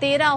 13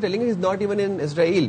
telling he is not even in Israel.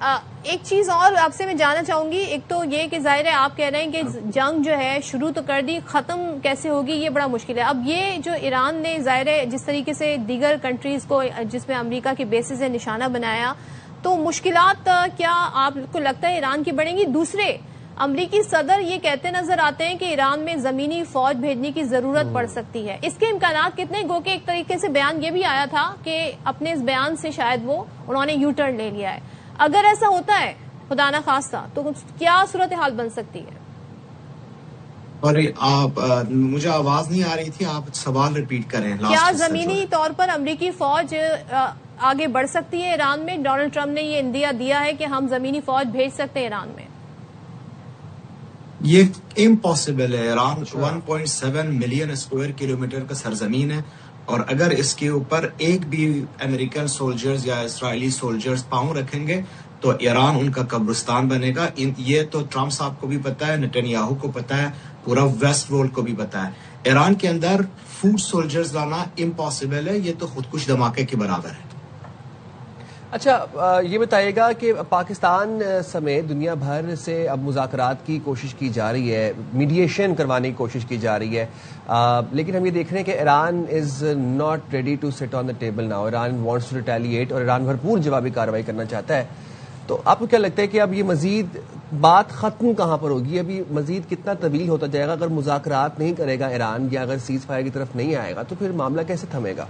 ایک چیز اور آپ سے میں جاننا چاہوں گی. ایک تو یہ کہ ظاہر ہے آپ کہہ رہے ہیں کہ جنگ جو ہے شروع تو کر دی, ختم کیسے ہوگی یہ بڑا مشکل ہے. اب یہ جو ایران نے ظاہر ہے جس طریقے سے دیگر کنٹریز کو جس میں امریکہ کے بیسز ہے نشانہ بنایا, تو مشکلات کیا آپ کو لگتا ہے ایران کی بڑھیں گی؟ دوسرے امریکی صدر یہ کہتے نظر آتے ہیں کہ ایران میں زمینی فوج بھیجنے کی ضرورت پڑ سکتی ہے. اس کے امکانات کتنے؟ گو کہ ایک طریقے سے بیان یہ بھی آیا تھا کہ اپنے اس بیان سے شاید انہوں نے یو ٹرن لے لیا ہے. اگر ایسا ہوتا ہے خدا نہ خواستہ تو کیا صورتحال بن سکتی ہے؟ اور آپ مجھے آواز نہیں آ رہی تھی, آپ سوال ریپیٹ کریں. کیا زمینی طور پر امریکی فوج آگے بڑھ سکتی ہے ایران میں؟ ڈونلڈ ٹرمپ نے یہ اندیا دیا ہے کہ ہم زمینی فوج بھیج سکتے ہیں ایران میں. یہ امپاسبل ہے. ایران 1.7 ملین اسکوائر کلومیٹر کا سرزمین ہے, اور اگر اس کے اوپر ایک بھی امریکن سولجرز یا اسرائیلی سولجرز پاؤں رکھیں گے تو ایران ان کا قبرستان بنے گا. یہ تو ٹرمپ صاحب کو بھی پتا ہے, نتنیاہو کو پتا ہے, پورا ویسٹ ورلڈ کو بھی پتا ہے. ایران کے اندر فوڈ سولجرز لانا امپاسبل ہے, یہ تو خودکش دھماکے کے برابر ہے. اچھا یہ بتائیے گا کہ پاکستان سمیت دنیا بھر سے اب مذاکرات کی کوشش کی جا رہی ہے, میڈیشن کروانے کی کوشش کی جا رہی ہے, لیکن ہم یہ دیکھ رہے ہیں کہ Iran is not ready to sit on the table now. Iran wants to retaliate اور ایران بھرپور جوابی کارروائی کرنا چاہتا ہے. تو آپ کو کیا لگتا ہے کہ اب یہ مزید بات ختم کہاں پر ہوگی؟ ابھی مزید کتنا طویل ہوتا جائے گا؟ اگر مذاکرات نہیں کرے گا ایران یا اگر سیز فائر کی طرف نہیں آئے گا تو پھر معاملہ کیسے تھمے گا؟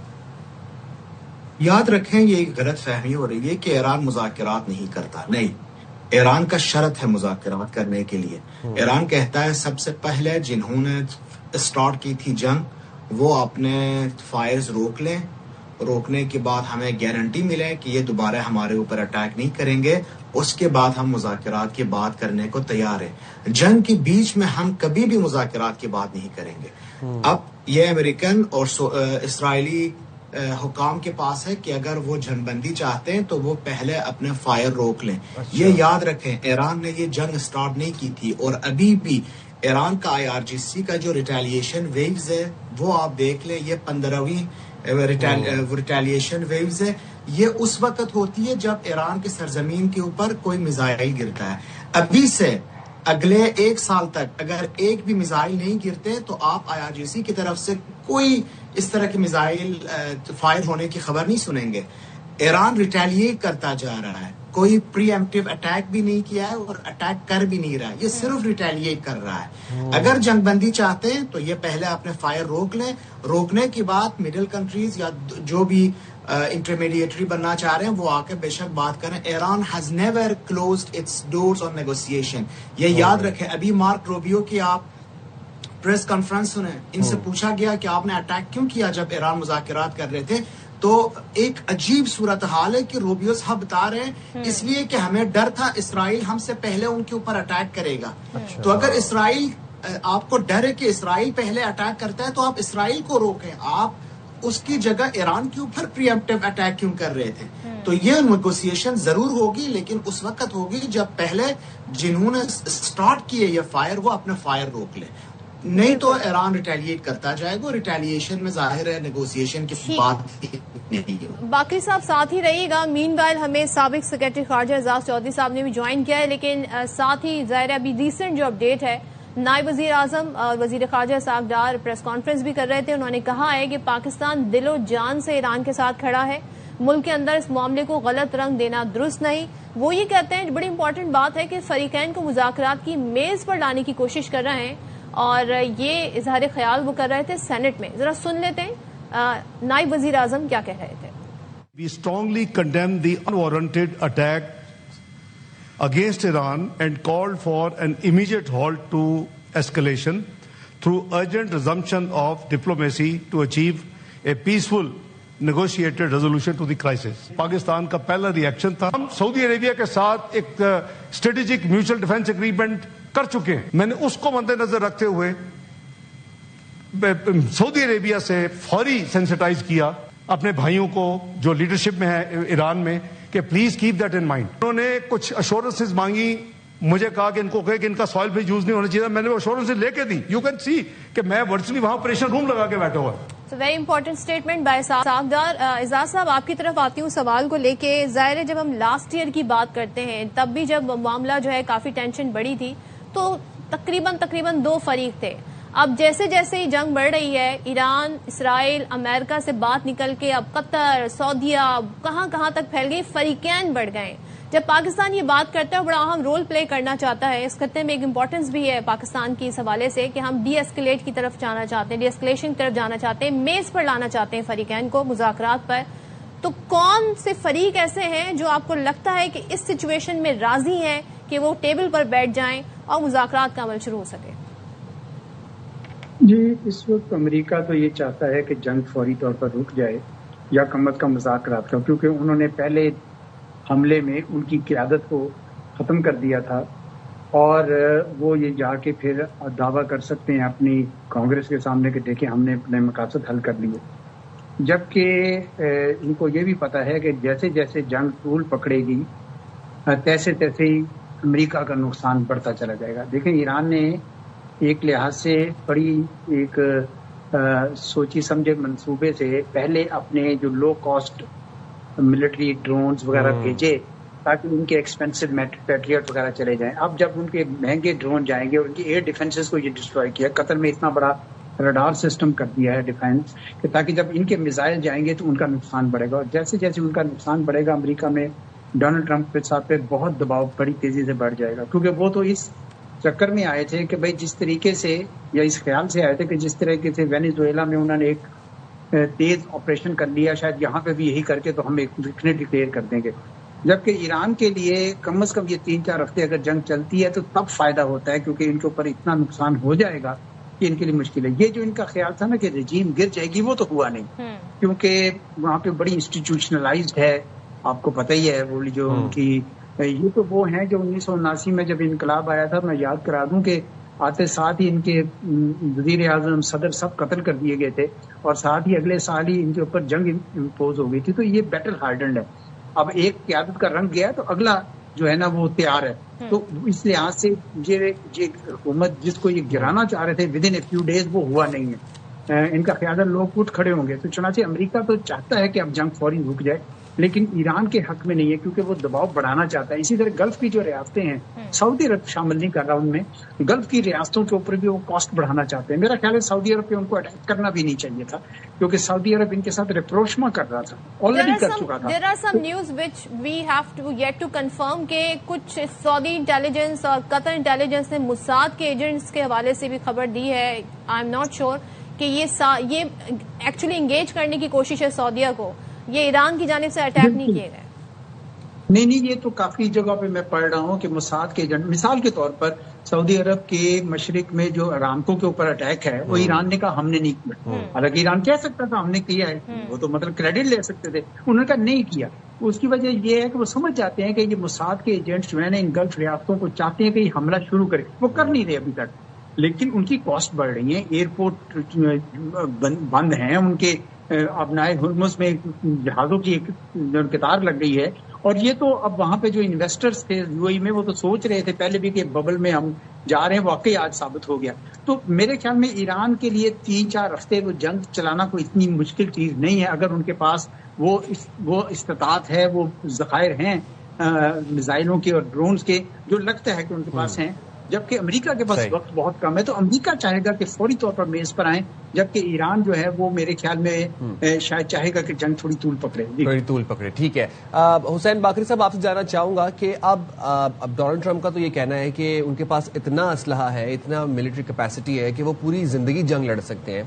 یاد رکھیں یہ ایک غلط فہمی ہو رہی ہے کہ ایران مذاکرات نہیں کرتا. نہیں, ایران کا شرط ہے مذاکرات کرنے کے لیے. ایران کہتا ہے سب سے پہلے جنہوں نے اسٹارٹ کی تھی جنگ وہ اپنے فائرز روک لیں, روکنے کے بعد ہمیں گارنٹی ملے کہ یہ دوبارہ ہمارے اوپر اٹیک نہیں کریں گے, اس کے بعد ہم مذاکرات کی بات کرنے کو تیار ہیں. جنگ کے بیچ میں ہم کبھی بھی مذاکرات کی بات نہیں کریں گے. اب یہ امریکن اور اسرائیلی حکام کے پاس ہے کہ اگر وہ جنگ بندی چاہتے ہیں تو وہ پہلے اپنے فائر روک لیں. یہ یاد رکھیں ایران نے یہ جنگ سٹارٹ نہیں کی تھی, اور ابھی بھی ایران کا IRGC کا جو ریٹیلیشن ویوز ہے وہ آپ دیکھ لیں, یہ 15ویں ریٹیلیشن ویوز ہے. یہ اس وقت ہوتی ہے جب ایران کے سرزمین کے اوپر کوئی میزائل گرتا ہے. ابھی سے اگلے 1 سال تک اگر ایک بھی میزائل نہیں گرتے تو آپ IRGC کی طرف سے کوئی اس طرح کے میزائل فائر ہونے کی خبر نہیں سنیں گے. ایران ریٹیلیٹ کرتا جا رہا ہے, کوئی پری ایمپٹیو اٹیک بھی نہیں کیا ہے اور اٹیک کر بھی نہیں رہا ہے, یہ صرف ریٹیلیٹ کر رہا ہے. اگر جنگ بندی چاہتے ہیں تو یہ پہلے اپنے فائر روک لیں, روکنے کے بعد مڈل کنٹریز یا جو بھی انٹرمیڈیٹری بننا چاہ رہے ہیں وہ آ کے بے شک بات کریں. Iran has never closed its doors on negotiation. یہ یاد رکھیں. ابھی مارک روبیو کی آپ پریس کانفرنس سنیں, ان سے پوچھا گیا کہ آپ نے اٹیک کیوں کیا جب ایران مذاکرات کر رہے تھے, تو ایک عجیب صورتحال ہے کہ روبیو صاحب بتا رہے ہیں اس لیے کہ ہمیں ڈر تھا اسرائیل ہم سے پہلے ان کے اوپر اٹیک کرے گا. تو اگر اسرائیل آپ کو ڈر ہے کہ اسرائیل پہلے اٹیک کرتا ہے تو آپ اسرائیل کو روکیں, آپ اس کی جگہ ایران کے اوپر پری ایمپٹیو اٹیک کیوں کر رہے تھے. تو یہ نیگوسیشن ضرور ہوگی, لیکن اس وقت ہوگی جب پہلے جنہوں نے سٹارٹ کیے یہ فائر وہ اپنے فائر روک لیں, نہیں تو ایران ریٹیلیٹ کرتا جائے گا. ریٹیلیشن میں ظاہر ہے نیگوسیشن کی بات نہیں. باقی صاحب ساتھ ہی رہیے گا. مین وائل ہمیں سابق سیکرٹری خارجہ اعزاز چودھری صاحب نے بھی جوائن کیا ہے, لیکن ساتھ ہی ظاہر ہے ابھی ریسنٹ جو اپڈیٹ ہے, نائب وزیر اعظم اور وزیر خارجہ اسحاق ڈار پریس کانفرنس بھی کر رہے تھے. انہوں نے کہا ہے کہ پاکستان دل و جان سے ایران کے ساتھ کھڑا ہے, ملک کے اندر اس معاملے کو غلط رنگ دینا درست نہیں. وہ یہ کہتے ہیں بڑی امپورٹنٹ بات ہے کہ فریقین کو مذاکرات کی میز پر لانے کی کوشش کر رہے ہیں, اور یہ اظہار خیال وہ کر رہے تھے سینٹ میں. ذرا سن لیتے ہیں نائب وزیر اعظم کیا کہہ رہے تھے. We strongly condemn the unwarranted attack against Iran and called for an immediate halt to escalation through urgent resumption of diplomacy to achieve a peaceful negotiated resolution to the crisis. Pakistan کا پہلا ریئیکشن تھا, ہم سعودی عربیہ کے ساتھ ایک strategic mutual defence agreement کر چکے ہیں. میں نے اس کو مد نظر رکھتے ہوئے سعودی عربیہ سے فوری سینسٹائز کیا اپنے بھائیوں کو جو لیڈرشپ میں ہے ایران میں کہ please keep that in mind. انہوں نے کچھ اشورنسز مانگی, مجھے کہا کہ ان کو کہے کہ ان کا سوائل پہ یوز نہیں ہونا چاہیے. میں نے وہ اشورنسز لے کے دی. یو کین سی کہ میں ورچولی وہاں آپریشن روم لگا کے بیٹھا ہوا. ویری امپورٹنٹ اسٹیٹمنٹ بائی ساغدار. اعزاز صاحب آپ کی طرف آتی ہوں سوال کو لے کے. ظاہر ہے جب ہم لاسٹ ایئر کی بات کرتے ہیں تب بھی جب معاملہ جو ہے کافی ٹینشن بڑی تھی تو تقریباً 2 فریق تھے. اب جیسے جیسے ہی جنگ بڑھ رہی ہے ایران، اسرائیل، امریکہ سے بات نکل کے اب قطر، سعودیہ کہاں تک پھیل گئی، فریقین بڑھ گئے. جب پاکستان یہ بات کرتا ہے بڑا اہم رول پلے کرنا چاہتا ہے، اس خطے میں ایک امپورٹنس بھی ہے پاکستان کی اس حوالے سے کہ ہم ڈی ایسکلیٹ کی طرف جانا چاہتے ہیں، ڈی ایسکلیشن کی طرف جانا چاہتے ہیں، میز پر لانا چاہتے ہیں فریقین کو مذاکرات پر. تو کون سے فریق ایسے ہیں جو آپ کو لگتا ہے کہ اس سچویشن میں راضی ہیں کہ وہ ٹیبل پر بیٹھ جائیں اور مذاکرات کا عمل شروع ہو سکے؟ جی اس وقت امریکہ تو یہ چاہتا ہے کہ جنگ فوری طور پر رک جائے یا کم از کم مذاکرات کا، کیونکہ انہوں نے پہلے حملے میں ان کی قیادت کو ختم کر دیا تھا اور وہ یہ جا کے پھر دعویٰ کر سکتے ہیں اپنی کانگریس کے سامنے کہ دیکھیں ہم نے اپنے مقاصد حل کر لیے. جبکہ ان کو یہ بھی پتا ہے کہ جیسے جیسے جنگ طول پکڑے گی تیسے تیسے ہی امریکہ کا نقصان بڑھتا چلا جائے گا. دیکھیں ایران نے ایک لحاظ سے بڑی ایک سوچی سمجھے منصوبے سے پہلے اپنے جو لو کاسٹ ملٹری ڈرونز وغیرہ بھیجے تاکہ ان کے ایکسپینسو پیٹریٹ وغیرہ چلے جائیں. اب جب ان کے مہنگے ڈرون جائیں گے اور ان کی ایئر ڈیفینسز کو یہ ڈسٹروائے کیا، قطر میں اتنا بڑا رڈار سسٹم کر دیا ہے ڈیفینس کہ تاکہ جب ان کے میزائل جائیں گے تو ان کا نقصان بڑھے گا. اور جیسے جیسے ان کا نقصان بڑھے گا امریکہ میں ڈونلڈ ٹرمپ کے ساتھ پہ بہت دباؤ بڑی تیزی سے بڑھ جائے گا، کیونکہ وہ تو اس چکر میں آئے تھے کہ بھائی جس طریقے سے یا اس خیال سے آئے تھے کہ جس طریقے سے وینیزویلا میں انہوں نے ایک تیز آپریشن کر لیا، شاید یہاں پہ بھی یہی کر کے تو ہم ایک وکٹری ڈکلیئر کر دیں گے. جبکہ ایران کے لیے کم از کم یہ 3-4 ہفتے اگر جنگ چلتی ہے تو تب فائدہ ہوتا ہے، کیونکہ ان کے اوپر اتنا نقصان ہو جائے گا کہ ان کے لیے مشکل ہے. یہ جو ان کا خیال تھا نا کہ رجیم گر جائے گی وہ تو ہوا نہیں، کیونکہ وہاں پہ بڑی انسٹیٹیوشنلائزڈ ہے، آپ کو پتہ ہی ہے وہ جو ان کی یہ تو وہ ہیں جو 1979 میں جب انقلاب آیا تھا، میں یاد کرا دوں کہ آتے ساتھ ہی ان کے وزیر اعظم صدر سب قتل کر دیے گئے تھے اور ساتھ ہی اگلے سال ہی ان کے اوپر جنگ امپوز ہو گئی تھی. تو یہ بیٹل ہارڈنڈ ہے. اب ایک قیادت کا رنگ گیا تو اگلا جو ہے نا وہ تیار ہے. تو اس لحاظ سے یہ حکومت جس کو یہ گرانا چاہ رہے تھے within a few days وہ ہوا نہیں ہے. ان کا خیال ہے لوگ اٹھ کھڑے ہوں گے. تو چنانچہ امریکہ تو چاہتا ہے کہ اب جنگ فوری رک جائے، لیکن ایران کے حق میں نہیں ہے کیونکہ وہ دباؤ بڑھانا چاہتا ہے. اسی طرح گلف کی جو ریاستیں ہیں، سعودی عرب شامل نہیں کر رہا ان میں، گلف کی ریاستوں کے اوپر بھی وہ کاسٹ بڑھانا چاہتے ہیں. میرا خیال ہے سعودی عرب پہ ان کو اٹیک کرنا بھی نہیں چاہیے تھا، کیونکہ سعودی عرب ان کے ساتھ ریپروشما کر رہا تھا، آلریڈی کر چکا تھا. There are some news which we have to yet to confirm کہ کچھ سعودی انٹیلیجنس اور قطر انٹیلیجنس نے موساد کے ایجنٹس کے حوالے سے بھی خبر دی ہے. آئی ایم ناٹ شیور کہ یہ ایکچولی انگیج کرنے کی کوشش ہے سعودیہ کو، یہ ایران کی جانب سے اٹیک نہیں کیے گئے. نہیں یہ تو کافی جگہ پہ میں پڑھ رہا ہوں کہ موساد کے ایجنٹ، مثال کے طور پر سعودی عرب کے مشرق میں جو ارامکو کے اوپر اٹیک ہے وہ ایران نے کہا ہم نے نہیں کیا. حالانکہ ایران کہہ سکتا تھا ہم نے کیا ہے، وہ تو مطلب کریڈٹ لے سکتے تھے، انہوں نے کہا نہیں کیا. اس کی وجہ یہ ہے کہ وہ سمجھ جاتے ہیں کہ یہ موساد کے ایجنٹس جو ہیں نا ان گلف ریاستوں کو چاہتے ہیں کہ یہ حملہ شروع کرے. وہ کر نہیں رہے ابھی تک، لیکن ان کی کاسٹ بڑھ رہی ہے، ایئرپورٹ بند ہیں ان کے، ابنائے ہرمز میں جہازوں کی ایک قطار لگ گئی ہے. اور یہ تو اب وہاں پہ جو انویسٹرز تھے یو اے میں وہ تو سوچ رہے تھے پہلے بھی کہ ببل میں ہم جا رہے ہیں، واقعی آج ثابت ہو گیا. تو میرے خیال میں ایران کے لیے 3-4 ہفتے وہ جنگ چلانا کوئی اتنی مشکل چیز نہیں ہے اگر ان کے پاس وہ استطاعت ہے، وہ ذخائر ہیں میزائلوں کے اور ڈرونز کے جو لگتا ہے کہ ان کے پاس ہیں. جبکہ امریکہ کے پاس وقت بہت کم ہے، تو امریکہ چاہے گا کہ فوری طور پر میز پر آئیں، جبکہ ایران جو ہے وہ میرے خیال میں شاید چاہے گا کہ جنگ تھوڑی طول پکڑے. تھوڑی طول پکڑے، ٹھیک ہے. حسین باقری صاحب آپ سے جاننا چاہوں گا کہ اب ڈونلڈ ٹرمپ کا تو یہ کہنا ہے کہ ان کے پاس اتنا اسلحہ ہے، اتنا ملٹری کیپیسٹی ہے کہ وہ پوری زندگی جنگ لڑ سکتے ہیں.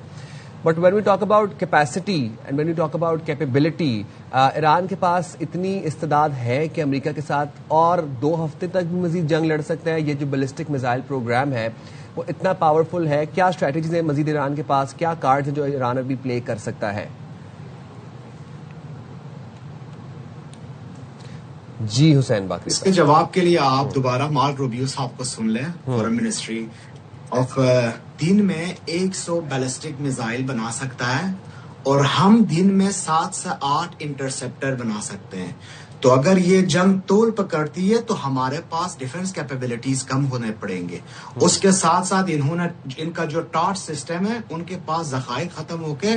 But when we talk about capacity and when we talk about capability, Iran کے پاس اتنی استعداد ہے کہ امریکہ کے ساتھ اور 2 ہفتے تک بھی مزید جنگ لڑ سکتا ہے. یہ جو بیلسٹک میزائل پروگرام ہے وہ اتنا پاورفل ہے. کیا اسٹریٹجیز ہیں مزید ایران کے پاس، کیا کارڈز ہیں جو ایران ابھی پلے کر سکتا ہے؟ جی حسین باقری، اس کے جواب کے لیے آپ دوبارہ مارک روبیو صاحب کو سن لیں، فورن منسٹری آف. دن میں 100 بیلسٹک میزائل بنا سکتا ہے اور ہم دن میں 7 سے 8 انٹرسپٹر بنا سکتے ہیں. تو اگر یہ جنگ طول پکڑتی ہے تو ہمارے پاس ڈیفنس کیپیبلٹیز کم ہونے پڑیں گے. اس کے ساتھ ساتھ ان کا جو ٹارٹ سسٹم ہے ان کے پاس ذخائر ختم ہو کے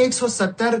170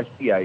STI,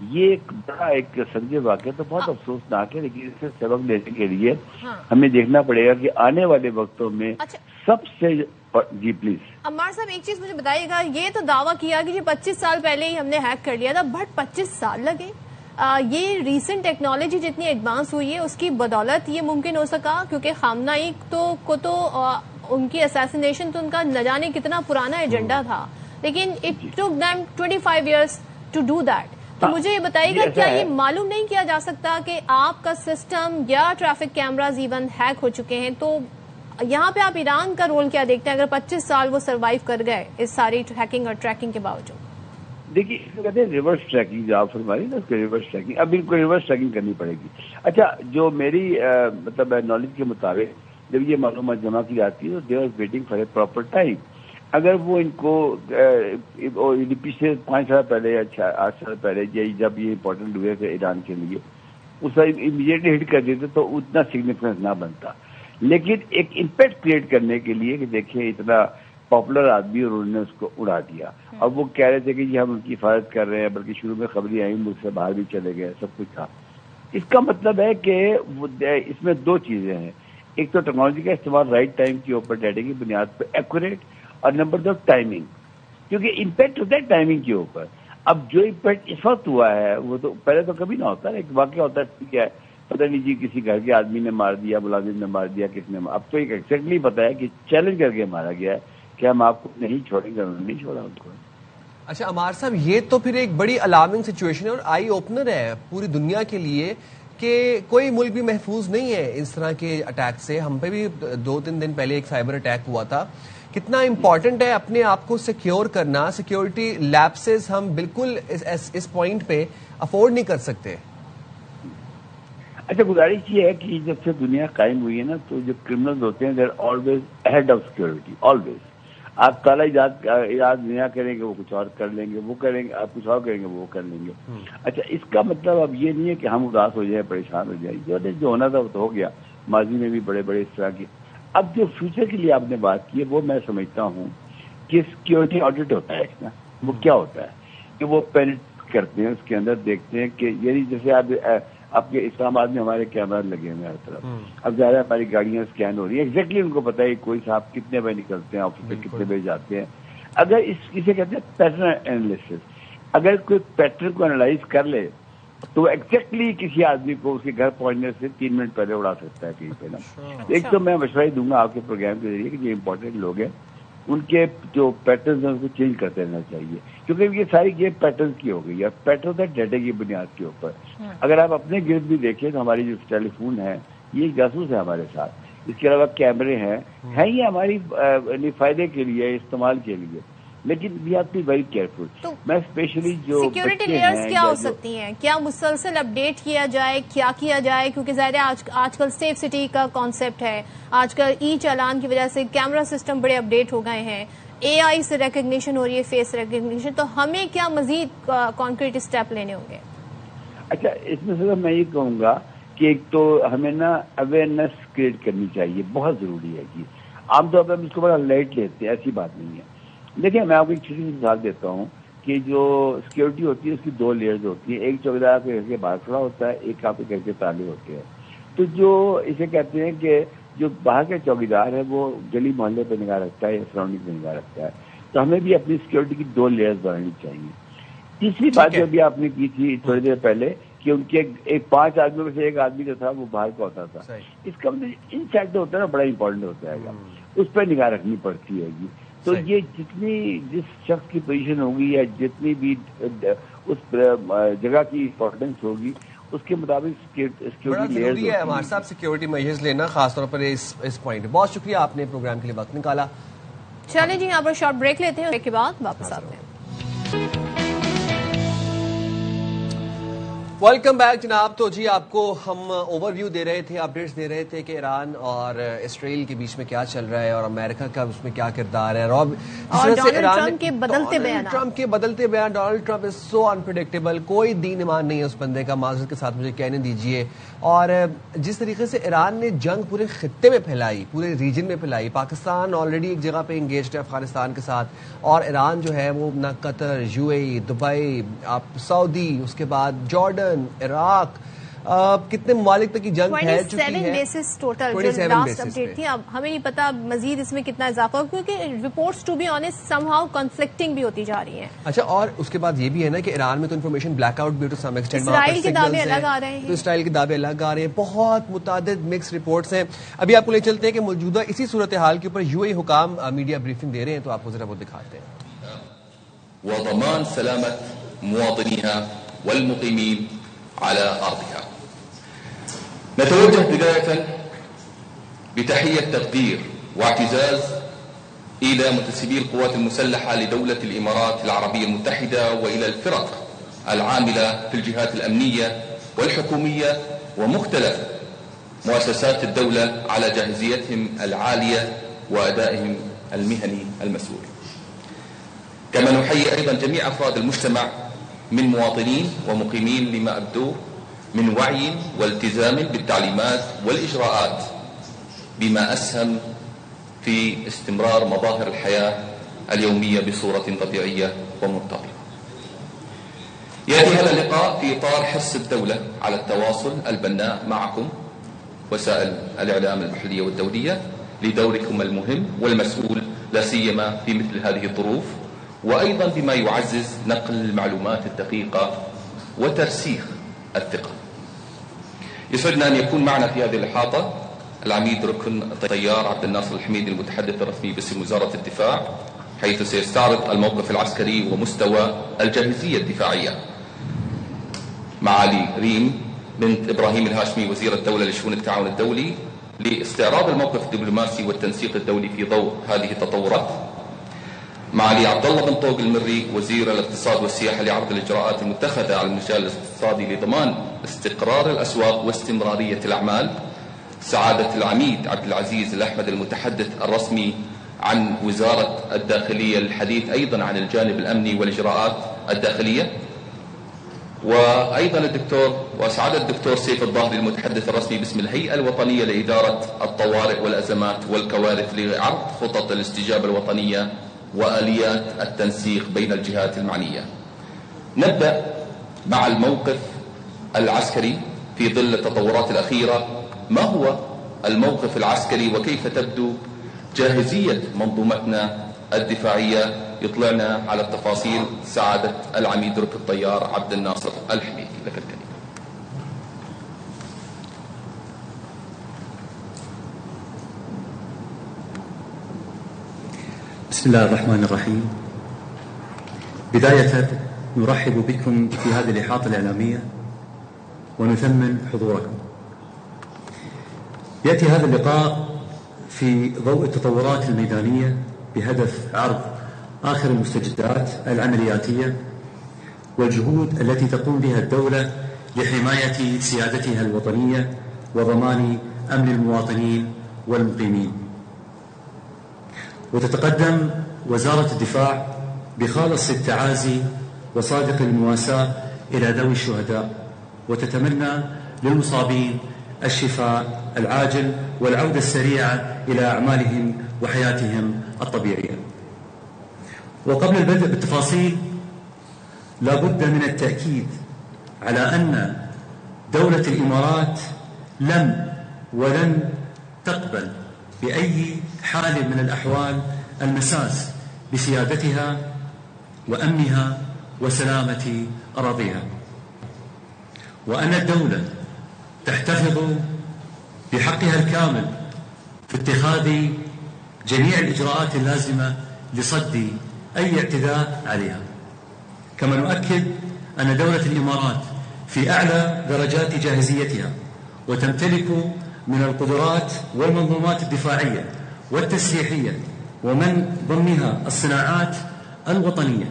یہ ایک بڑا ایک سنجے واقعہ تو بہت افسوسناک ہے، لیکن اس سے سبق لینے کے لیے ہمیں دیکھنا پڑے گا کہ آنے والے وقتوں میں سب سے جی پلیز عمار صاحب ایک چیز مجھے بتائیے گا، یہ تو دعویٰ کیا کہ 25 سال پہلے ہی ہم نے ہیک کر لیا تھا، بٹ 25 سال لگے؟ یہ ریسنٹ ٹیکنالوجی جتنی ایڈوانس ہوئی ہے اس کی بدولت یہ ممکن ہو سکا، کیونکہ خامنہ ای کو تو ان کی اسیسینیشن تو ان کا نہ جانے کتنا پرانا ایجنڈا تھا، لیکن it took them 25 years to do that. تو مجھے یہ بتائیے گا کیا یہ معلوم نہیں کیا جا سکتا کہ آپ کا سسٹم یا ٹریفک کیمراز ایون ہیک ہو چکے ہیں؟ تو یہاں پہ آپ ایران کا رول کیا دیکھتے ہیں اگر 25 سال وہ سروائیو کر گئے اس ساری ہیکنگ اور ٹریکنگ کے باوجود؟ دیکھیے اس کو کہتے ہیں ریورس ٹریکنگ، جو آپ فرمائی نا اس کو ریورس ٹریکنگ، اب ان کو ریورس ٹریکنگ کرنی پڑے گی. اچھا جو میری مطلب نالج کے مطابق جب یہ معلومات جمع کی جاتی ہے تو they are waiting for a proper time. اگر وہ ان کو پچھلے 5 سال پہلے یا 8 سال پہلے جب یہ امپورٹنٹ ہوئے تھے ایران کے لیے اس وقت امیڈیٹلی ہٹ کر دیتے تو اتنا سگنیفیکنس نہ بنتا، لیکن ایک امپیکٹ کریٹ کرنے کے لیے کہ دیکھیں اتنا پاپولر آدمی اور انہوں نے اس کو اڑا دیا. اب وہ کہہ رہے تھے کہ ہم ان کی حفاظت کر رہے ہیں، بلکہ شروع میں خبریں آئیں ملک سے باہر بھی چلے گئے، سب کچھ تھا. اس کا مطلب ہے کہ اس میں 2 چیزیں ہیں، ایک تو ٹیکنالوجی کا استعمال رائٹ ٹائم کے اوپر ڈیٹا کی بنیاد پہ ایکوریٹ، اور نمبر 2 ٹائمنگ، کیونکہ امپیکٹ ہوتا ہے ٹائمنگ کے اوپر. اب جو امپیکٹ اس وقت ہوا ہے وہ تو پہلے تو کبھی نہ ہوتا، ایک واقعہ ہوتا ہے ٹھیک ہے پتہ نہیں جی کسی گھر کے آدمی نے مار دیا، ملازم نے مار دیا، کس نے اب تو ایک ایگزیکٹلی پتا ہے کہ چیلنج کر کے مارا گیا ہے کہ ہم آپ کو نہیں چھوڑیں گے، انہوں نے نہیں چھوڑا ان کو. اچھا عمار صاحب یہ تو پھر ایک بڑی الارمنگ سچویشن ہے اور آئی اوپنر ہے پوری دنیا کے لیے کہ کوئی ملک بھی محفوظ نہیں ہے اس طرح کے اٹیک سے. ہم پہ بھی 2-3 دن پہلے ایک سائبر اٹیک ہوا تھا. کتنا امپورٹنٹ ہے اپنے آپ کو سیکیور کرنا، سیکیورٹی لیپسز ہم بالکل اس پوائنٹ پہ افورڈ نہیں کر سکتے. اچھا گزارش یہ ہے کہ جب سے دنیا قائم ہوئی ہے نا تو جو کرمنلز ہوتے ہیں they are always ahead of security, always. آپ تالا ایجاد نیا کریں گے وہ کچھ اور کر لیں گے، وہ کریں گے آپ کچھ اور کریں گے وہ کر لیں گے. اچھا اس کا مطلب اب یہ نہیں ہے کہ ہم اداس ہو جائیں، پریشان ہو جائیں، جو ہونا تھا وہ تو ہو گیا. ماضی میں بھی بڑے بڑے اس طرح کی. اب جو فیوچر کے لیے آپ نے بات کی ہے وہ میں سمجھتا ہوں کہ سیکورٹی آڈٹ ہوتا ہے نا، وہ کیا ہوتا ہے کہ وہ پینٹ کرتے ہیں اس کے اندر، دیکھتے ہیں کہ یعنی جیسے آپ کے اسلام آباد میں ہمارے کیمرہ لگے ہوئے ہر طرف، اب ظاہر ہماری گاڑیاں اسکین ہو رہی ہیں، ایگزیکٹلی ان کو پتا ہے کوئی صاحب کتنے بجے نکلتے ہیں آفس سے کتنے بجے جاتے ہیں. اگر اسے کہتے ہیں پیٹرن انالیسس، اگر کوئی پیٹرن کو انالائز کر لے تو ایگزیکٹلی کسی آدمی کو اس کے گھر پہنچنے سے 3 منٹ پہلے اڑا سکتا ہے کہیں پہ نا. ایک تو میں مشورہ دوں گا آپ کے پروگرام کے ذریعے کہ جو امپورٹنٹ لوگ ہیں ان کے جو پیٹرنز ہیں ان کو چینج کرتے رہنا چاہیے، کیونکہ یہ ساری گیم پیٹرن کی ہو گئی ہے. پیٹرن ہے ڈیٹا کی بنیاد کے اوپر. اگر آپ اپنے گرد بھی دیکھیں تو ہماری جو ٹیلی فون ہے یہ جاسوس ہے ہمارے ساتھ، اس کے علاوہ کیمرے ہیں یہ ہماری فائدے کے لیے، استعمال کے لیے، لیکن we have to be very careful. میں اسپیشلی جو سیکورٹی لیئرز کیا ہو سکتی ہیں، کیا مسلسل اپڈیٹ کیا جائے، کیا کیا جائے؟ کیونکہ ظاہر ہے آج کل سیف سٹی کا کانسیپٹ ہے، آج کل ای چالان کی وجہ سے کیمرہ سسٹم بڑے اپڈیٹ ہو گئے ہیں، اے آئی سے ریکگنیشن ہو رہی ہے، فیس ریکگنیشن. تو ہمیں کیا مزید کانکریٹ اسٹیپ لینے ہوں گے؟ اچھا اس میں صرف میں یہ کہوں گا کہ ایک تو ہمیں نا اویئرنیس کریٹ کرنی چاہیے، بہت ضروری ہے. کہ عام طور پہ ہم اس کو بڑا لائٹ لیتے ہیں، ایسی بات نہیں ہے. دیکھیں میں آپ کو ایک چھوٹی سی مثال دیتا ہوں کہ جو سیکورٹی ہوتی ہے اس کی 2 لیئرز ہوتی ہیں. ایک چوکیدار کے گھر کے باہر کھڑا ہوتا ہے، ایک آپ کے گھر کے تالے ہوتے ہیں. تو جو اسے کہتے ہیں کہ جو باہر کا چوکیدار ہے وہ گلی محلے پہ نگاہ رکھتا ہے یا سراؤنڈنگ پہ نگاہ رکھتا ہے. تو ہمیں بھی اپنی سیکورٹی کی 2 لیئرز بنانی چاہیے. تیسری بات جو ابھی آپ نے کی تھی تھوڑی دیر پہلے کہ ان کے 5 آدمیوں میں سے ایک آدمی جو تھا وہ باہر کا ہوتا تھا، اس کا مطلب ان سائڈ ہوتا ہے نا، بڑا امپورٹنٹ ہوتا ہے گا، اس پہ نگاہ رکھنی پڑتی ہے گی. تو یہ جس شخص کی پوزیشن ہوگی یا جتنی بھی اس جگہ کی امپورٹنس ہوگی اس کے مطابق سیکورٹی لیئرز ہے. ہمارے صاحب سیکورٹی میجرز لینا خاص طور پر اس پوائنٹ. بہت شکریہ آپ نے پروگرام کے لیے وقت نکالا. چلیں جی یہاں پر شارٹ بریک لیتے ہیں، اس کے بعد واپس آتے ہیں. ویلکم بیک جناب. تو جی آپ کو ہم اوور ویو دے رہے تھے, اپڈیٹس دے رہے تھے کہ ایران اور اسرائیل کے بیچ میں کیا چل رہا ہے اور امریکہ کا اس میں کیا کردار ہے. اور ڈونلڈ ٹرمپ کے بدلتے بیان, ڈونلڈ ٹرمپ از سو انپریڈکٹیبل. کوئی دین ایمان نہیں ہے اس بندے کا, معذرت کے ساتھ مجھے کہنے دیجیے. اور جس طریقے سے ایران نے جنگ پورے خطے میں پھیلائی, پورے ریجن میں پھیلائی, پاکستان آلریڈی ایک جگہ پہ انگیجڈ ہے افغانستان کے ساتھ, اور ایران جو ہے وہ نہ قطر, یو اے ای, دبئی, سعودی, اس کے بعد جارڈن, عراق, کتنے ممالک تک کی جنگ پھیل چکی ہے. 27 بیسز ٹوٹل جو لاسٹ اپڈیٹ تھی. اب ہمیں نہیں پتا مزید اس میں کتنا اضافہ ہو, کیونکہ reports to be honest somehow conflicting بھی ہوتی جا رہی ہیں. اچھا, اور اس کے بعد یہ بھی ہے نا کہ ایران میں تو انفارمیشن بلیک آؤٹ بھی ٹو سم ایکسٹینٹ, اسرائیل کے دعوے الگ آ رہے ہیں, تو اسرائیل کے دعوے الگ آ رہے ہیں, بہت متعدد مکس رپورٹس ہیں. ابھی آپ کو لے چلتے ہیں کہ موجودہ اسی صورتحال کے اوپر یو اے حکام میڈیا بریفنگ دے رہے ہیں, تو آپ کو ذرا وہ دکھاتے ہیں. وضمان سلامة مواطنيها والمقيمين على أرضها. نتوجه بداية بتحية تقدير واعتزاز إلى منتسبي القوات المسلحة لدولة الإمارات العربية المتحدة وإلى الفرق العاملة في الجهات الأمنية والحكومية ومختلف مؤسسات الدولة على جاهزيتهم العالية وأدائهم المهني المسؤول. كما نحيي أيضا جميع أفراد المجتمع من مواطنين ومقيمين لما أبدوه من وعي والتزام بالتعليمات والإجراءات بما أسهم في استمرار مظاهر الحياة اليومية بصورة طبيعية ومنتظمة. يأتي هذا اللقاء في إطار حرص الدولة على التواصل البناء معكم وسائل الإعلام المحلية والدولية لدوركم المهم والمسؤول لا سيما في مثل هذه الظروف, وأيضا بما يعزز نقل المعلومات الدقيقة وترسيخ الثقة. يسعدنا أن يكون معنا في هذه الإحاطة العميد ركن الطيار عبد الناصر الحميدي المتحدث الرسمي باسم وزارة الدفاع, حيث سيستعرض الموقف العسكري ومستوى الجاهزية الدفاعية. معالي ريم بنت إبراهيم الهاشمي وزير الدولة لشؤون التعاون الدولي لاستعراض الموقف الدبلوماسي والتنسيق الدولي في ضوء هذه التطورات. معالي عبد الله بن طوق المري وزير الاقتصاد والسياحة لعرض الإجراءات المتخذة على المجال الاقتصادي لضمان استقرار الأسواق واستمرارية الأعمال. سعادة العميد عبد العزيز الأحمد المتحدث الرسمي عن وزارة الداخلية للحديث أيضا عن الجانب الأمني والإجراءات الداخلية. وأيضا وسعادة الدكتور سيف الظاهري المتحدث الرسمي باسم الهيئة الوطنية لإدارة الطوارئ والأزمات والكوارث لعرض خطط الاستجابة الوطنية وآليات التنسيق بين الجهات المعنية. نبدأ مع الموقف العسكري في ظل التطورات الأخيرة. ما هو الموقف العسكري وكيف تبدو جاهزية منظومتنا الدفاعية؟ يطلعنا على التفاصيل سعادة العميد ركن الطيار عبد الناصر الحميدي. لك الكلمة. بسم الله الرحمن الرحيم. بداية نرحب بكم في هذه الإحاطة الإعلامية ونثمن حضوركم. يأتي هذا اللقاء في ضوء التطورات الميدانية بهدف عرض آخر المستجدات العملياتية والجهود التي تقوم بها الدولة لحماية سيادتها الوطنية وضمان أمن المواطنين والمقيمين. وتتقدم وزارة الدفاع بخالص التعازي وصادق المواساة إلى ذوي الشهداء, وتتمنى للمصابين الشفاء العاجل والعودة السريعة إلى أعمالهم وحياتهم الطبيعية. وقبل البدء بالتفاصيل لا بد من التأكيد على أن دولة الإمارات لم ولن تقبل بأي حال من الأحوال المساس بسيادتها وأمنها وسلامة أراضيها, وأن الدولة تحتفظ بحقها الكامل في اتخاذ جميع الإجراءات اللازمة لصد أي اعتداء عليها. كما نؤكد أن دولة الإمارات في أعلى درجات جاهزيتها وتمتلك من القدرات والمنظومات الدفاعية والتسليحية ومن ضمنها الصناعات الوطنية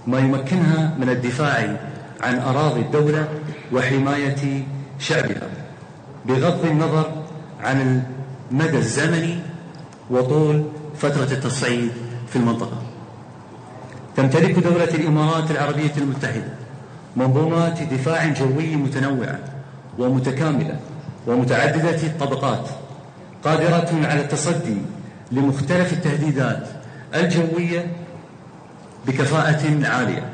ما يمكنها من الدفاع عن أراضي الدولة وحماية شعبها بغض النظر عن المدى الزمني وطول فترة التصعيد في المنطقة. تمتلك دولة الإمارات العربية المتحدة منظومات دفاع جوي متنوعة ومتكاملة ومتعددة الطبقات قادرة على التصدي لمختلف التهديدات الجوية بكفاءة عالية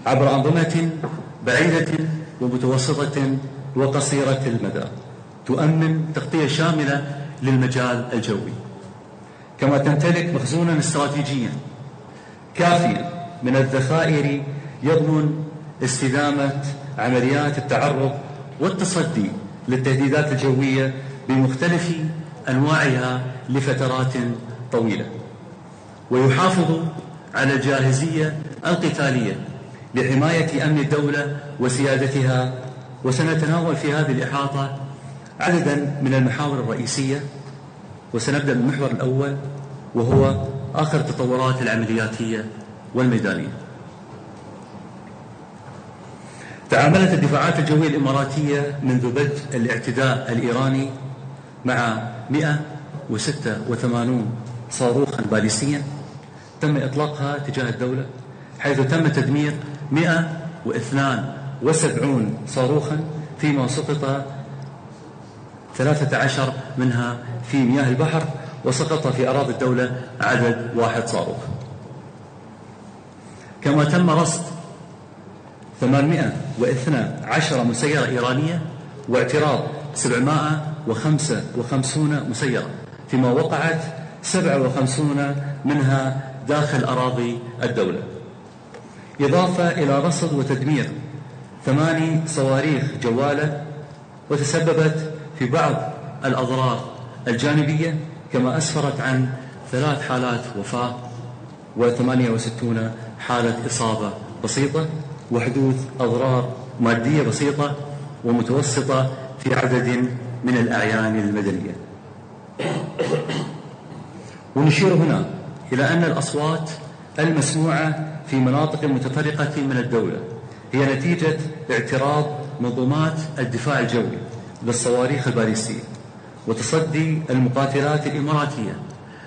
عبر أنظمة بعيدة ومتوسطة وقصيرة المدى تؤمن تغطية شاملة للمجال الجوي، كما تمتلك مخزونا استراتيجيا كافيا من الذخائر يضمن استدامة عمليات التعرض والتصدي للتهديدات الجوية بمختلف أنواعها لفترات طويلة، ويحافظ على الجاهزية القتالية لحماية أمن الدولة وسيادتها. وسنتناول في هذه الإحاطة عددا من المحاور الرئيسية، وسنبدأ بالمحور الأول وهو آخر التطورات العملياتية والميدانية. تعاملت الدفاعات الجوية الإماراتية منذ بدء الاعتداء الإيراني مع 186 صاروخا باليستيا تم إطلاقها تجاه الدولة، حيث تم تدمير 172 صاروخا، فيما سقط 13 منها في مياه البحر، وسقط في أراضي الدولة عدد 1 صاروخ. كما تم رصد 812 مسيرة إيرانية واعتراض 755 مسيرة، فيما وقعت 57 منها داخل أراضي الدولة، إضافة إلى رصد وتدمير 8 صواريخ جوالة، وتسببت في بعض الأضرار الجانبية، كما أسفرت عن 3 حالات وفاة و68 حالة إصابة بسيطة، وحدوث أضرار مادية بسيطة ومتوسطة في عدد من الأعيان المدنية. ونشير هنا إلى أن الأصوات المسموعة في مناطق متفرقة من الدولة هي نتيجة اعتراض منظومات الدفاع الجوي للصواريخ الباليستية وتصدي المقاتلات الإماراتية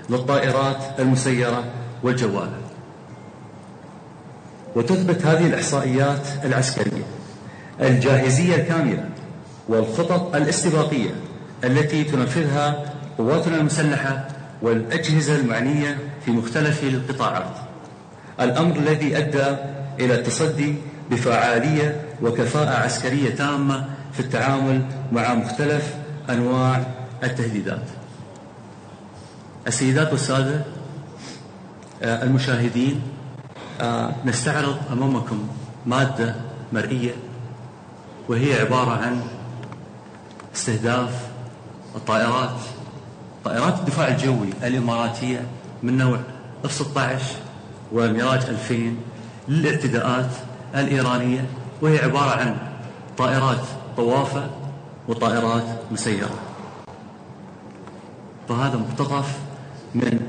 للطائرات المسيرة والجوالة. وتثبت هذه الإحصائيات العسكرية الجاهزية الكاملة والخطط الاستباقية التي تنفذها قواتنا المسلحة والأجهزة المعنية في مختلف القطاعات، الأمر الذي أدى إلى التصدي بفعالية وكفاءة عسكرية تامة في التعامل مع مختلف أنواع التهديدات. السيدات والسادة المشاهدين، نستعرض أمامكم مادة مرئية، وهي عبارة عن استهداف طائرات الدفاع الجوي الإماراتية من نوع F-16 وميراج 2000 للاعتداءات الإيرانية، وهي عبارة عن طائرات طوافة وطائرات مسيرة. فهذا مقتطف من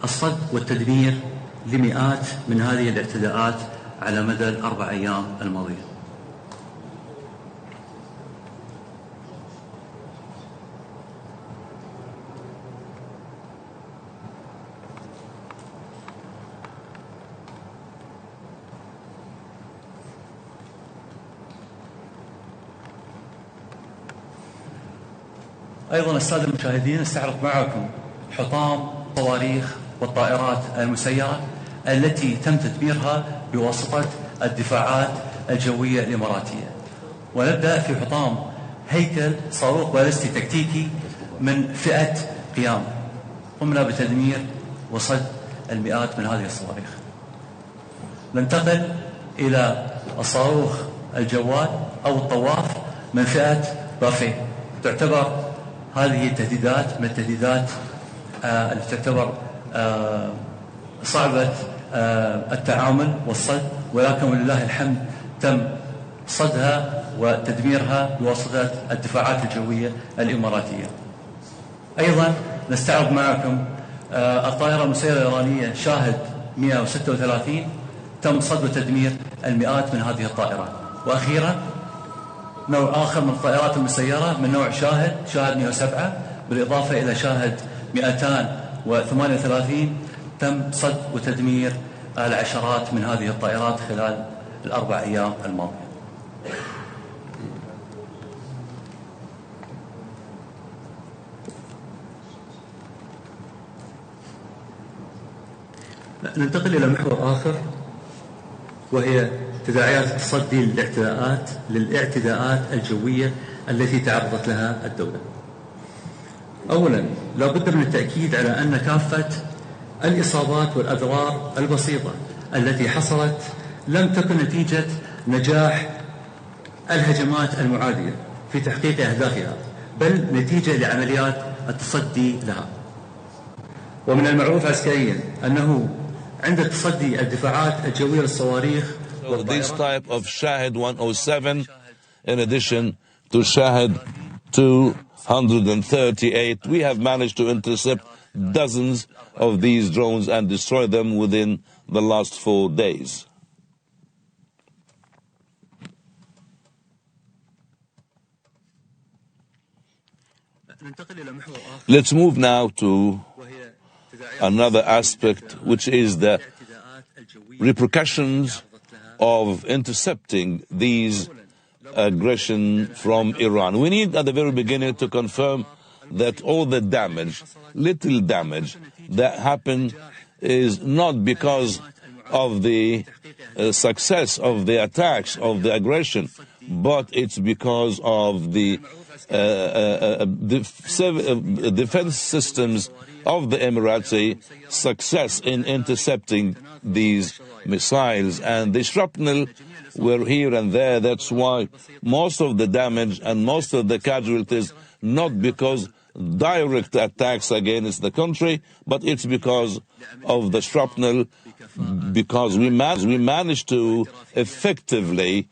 الصد والتدمير لمئات من هذه الاعتداءات على مدى ال4 أيام الماضية. أيضا السادة المشاهدين، استعرض معكم حطام صواريخ والطائرات المسيرة التي تم تدميرها بواسطة الدفاعات الجوية الإماراتية. ونبدأ في حطام هيكل صاروخ باليستي تكتيكي من فئة قيام، قمنا بتدمير وصد المئات من هذه الصواريخ. ننتقل إلى الصاروخ الجوال أو الطواف من فئة بافيه. تعتبر هذه التهديدات من التهديدات التي تعتبر صعبة التعامل والصد، ولكن ولله الحمد تم صدها وتدميرها بواسطة الدفاعات الجوية الإماراتية. أيضا نستعرض معكم الطائرة المسيرة الإيرانية شاهد 136 تم صد وتدمير المئات من هذه الطائرات. وأخيرا نوع آخر من الطائرات المسيرة من نوع شاهد 107 بالإضافة إلى شاهد 238 تم صد وتدمير العشرات من هذه الطائرات خلال ال4 أيام الماضية. ننتقل إلى محور آخر وهي تداعيات التصدي للاعتداءات الجوية التي تعرضت لها الدولة. أولا لا بد من التأكيد على أن كافة الإصابات والأضرار البسيطة التي حصلت لم تكن نتيجة نجاح الهجمات المعادية في تحقيق أهدافها، بل نتيجة لعمليات التصدي لها. ومن المعروف عسكريا أنه عند تصدي الدفاعات الجوية للصواريخ this type of Shahed 107 in addition to Shahed 238, we have managed to intercept dozens of these drones and destroy them within the last 4 days. Let's move now to another aspect, which is the repercussions of intercepting these aggression from Iran. We need at the very beginning to confirm that all the damage, little damage that happened is not because of the success of the attacks, of the aggression, but it's because of the defense systems of the Emirati success in intercepting these missiles, and the shrapnel were here and there. That's why most of the damage and most of the casualties, not because direct attacks against the country, but it's because of the shrapnel, because we managed to effectively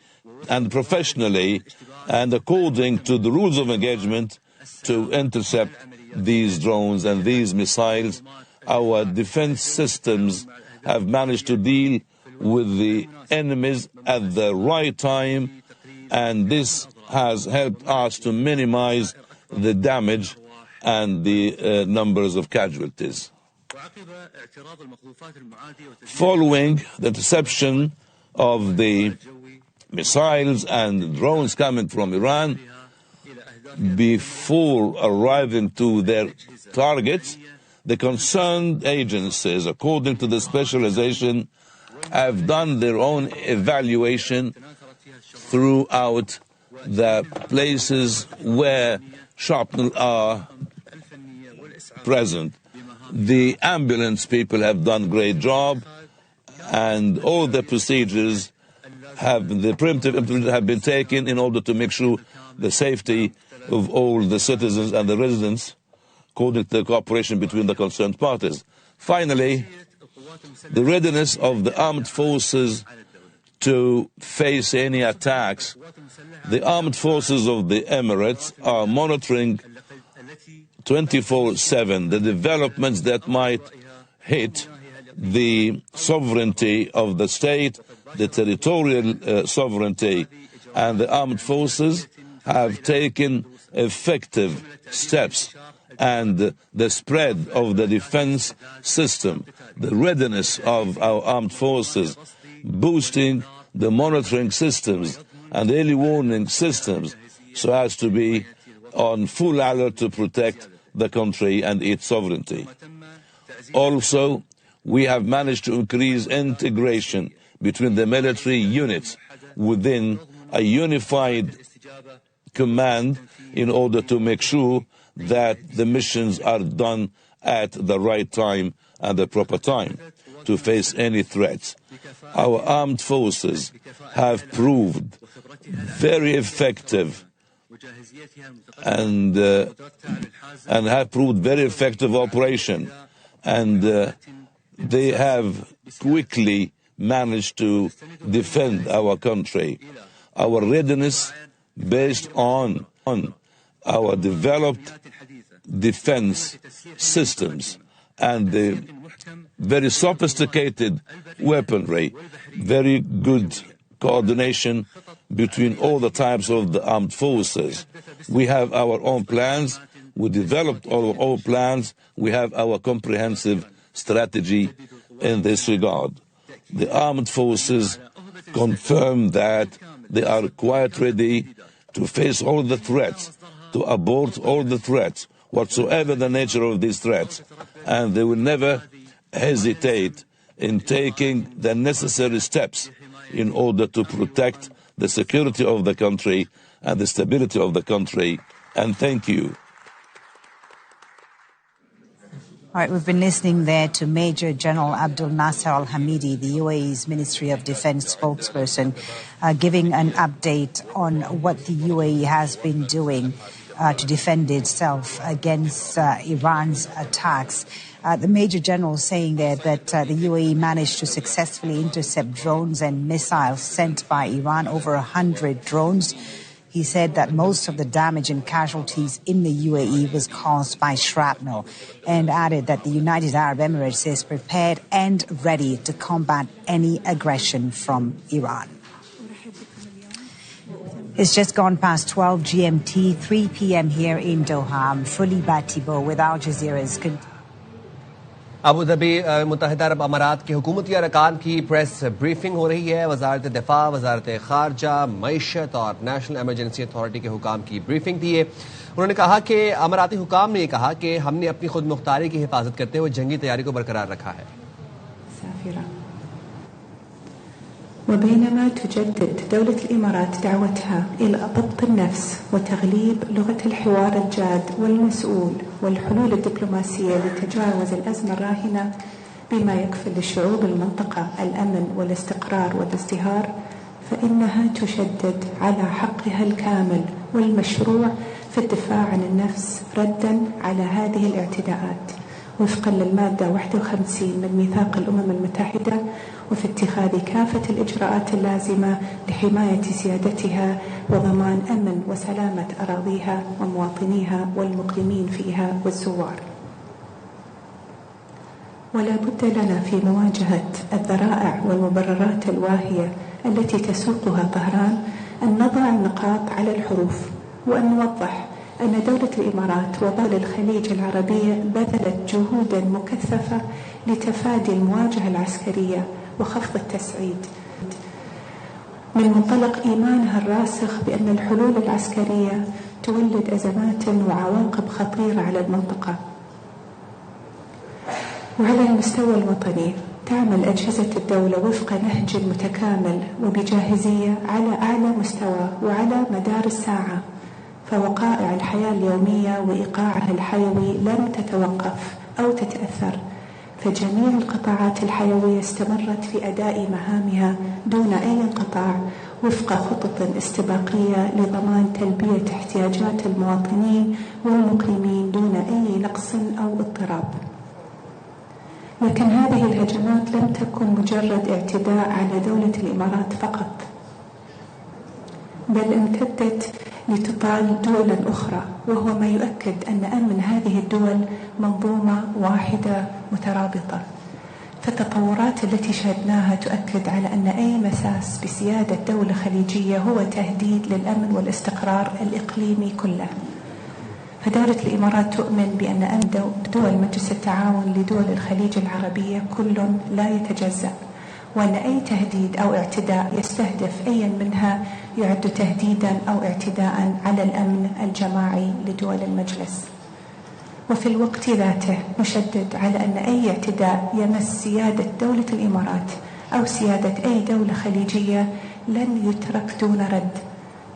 and professionally and according to the rules of engagement to intercept these drones and these missiles. Our defense systems have managed to deal with the enemies at the right time, and this has helped us to minimize the damage and the numbers of casualties. Following the interception of the missiles and drones coming from Iran, before arriving to their targets, the concerned agencies, according to the specialization, have done their own evaluation throughout the places where shrapnel are present. The ambulance people have done a great job, and all the procedures have been taken in order to make sure the safety of all the citizens and the residents, according to the cooperation between the concerned parties. Finally, the readiness of the armed forces to face any attacks. The armed forces of the Emirates are monitoring 24/7 the developments that might hit the sovereignty of the state, the territorial sovereignty, and the armed forces have taken effective steps, and the spread of the defense system, the readiness of our armed forces, boosting the monitoring systems and early warning systems so as to be on full alert to protect the country and its sovereignty. Also, we have managed to increase integration between the military units within a unified command in order to make sure that the missions are done at the right time and the proper time to face any threats. Our armed forces have proved very effective and have proved very effective operation, and they have quickly managed to defend our country. Our readiness based on our developed defense systems and the very sophisticated weaponry, very good coordination between all the types of the armed forces. We have our own plans. We developed all our plans. We have our comprehensive strategy in this regard. The armed forces confirm that they are quite ready to face all the threats, to abort all the threats, whatsoever the nature of these threats, and they will never hesitate in taking the necessary steps in order to protect the security of the country and the stability of the country. And thank you. All right, we've been listening there to Major General Abdul Nasser Al-Hamidi, the UAE's Ministry of Defense spokesperson, giving an update on what the UAE has been doing to defend itself against Iran's attacks. The Major General saying there that the UAE managed to successfully intercept drones and missiles sent by Iran, over 100 drones. He said that most of the damage and casualties in the UAE was caused by shrapnel, and added that the United Arab Emirates is prepared and ready to combat any aggression from Iran. It's just gone past 12 GMT, 3 p.m. here in Doha. I'm fully Batibo with Al Jazeera's. Abu Dhabi متحدہ عرب امارات کے حکومتی ارکان کی press briefing ہو رہی ہے. وزارت دفاع، وزارت خارجہ، معیشت اور نیشنل ایمرجنسی اتھارٹی کے حکام کی بریفنگ دی ہے. انہوں نے کہا کہ اماراتی حکام نے یہ کہا کہ ہم نے اپنی خود مختاری کی حفاظت کرتے ہوئے جنگی تیاری کو برقرار رکھا ہے. وبينما تجدد دولة الإمارات دعوتها إلى ضبط النفس وتغليب لغة الحوار الجاد والمسؤول والحلول الدبلوماسية لتجاوز الأزمة الراهنة بما يكفل لشعوب المنطقة الأمن والاستقرار والازدهار، فإنها تشدد على حقها الكامل والمشروع في الدفاع عن النفس ردا على هذه الاعتداءات وفقا للمادة 51 من ميثاق الأمم المتحدة، وفي اتخاذ كافة الإجراءات اللازمة لحماية سيادتها وضمان أمن وسلامة أراضيها ومواطنيها والمقيمين فيها والزوار. ولا بد لنا في مواجهة الذرائع والمبررات الواهية التي تسوقها طهران أن نضع النقاط على الحروف، وأن نوضح أن دولة الإمارات ودول الخليج العربية بذلت جهودا مكثفة لتفادي المواجهة العسكرية وخفض التسعيد من منطلق إيمانها الراسخ بأن الحلول العسكرية تولد أزمات وعواقب خطيرة على المنطقة. وعلى المستوى الوطني تعمل أجهزة الدولة وفق نهج متكامل وبجاهزية على أعلى مستوى وعلى مدار الساعة، فوقائع الحياة اليومية وإيقاعها الحيوي لم تتوقف أو تتأثر، فجميع القطاعات الحيوية استمرت في أداء مهامها دون أي انقطاع وفق خطط استباقية لضمان تلبية احتياجات المواطنين والمقيمين دون أي نقص أو اضطراب. لكن هذه الهجمات لم تكن مجرد اعتداء على دولة الإمارات فقط، بل امتدت لتطال دول أخرى، وهو ما يؤكد أن أمن هذه الدول منظومة واحدة مترابطة. فالتطورات التي شهدناها تؤكد على أن أي مساس بسيادة دولة خليجية هو تهديد للأمن والاستقرار الإقليمي كله. فدولة الإمارات تؤمن بأن أمن دول مجلس التعاون لدول الخليج العربية كل لا يتجزأ، وأن أي تهديد أو اعتداء يستهدف أي منها يعد تهديدا أو اعتداء على الأمن الجماعي لدول المجلس. وفي الوقت ذاته نشدد على أن أي اعتداء يمس سيادة دولة الإمارات أو سيادة أي دولة خليجية لن يترك دون رد،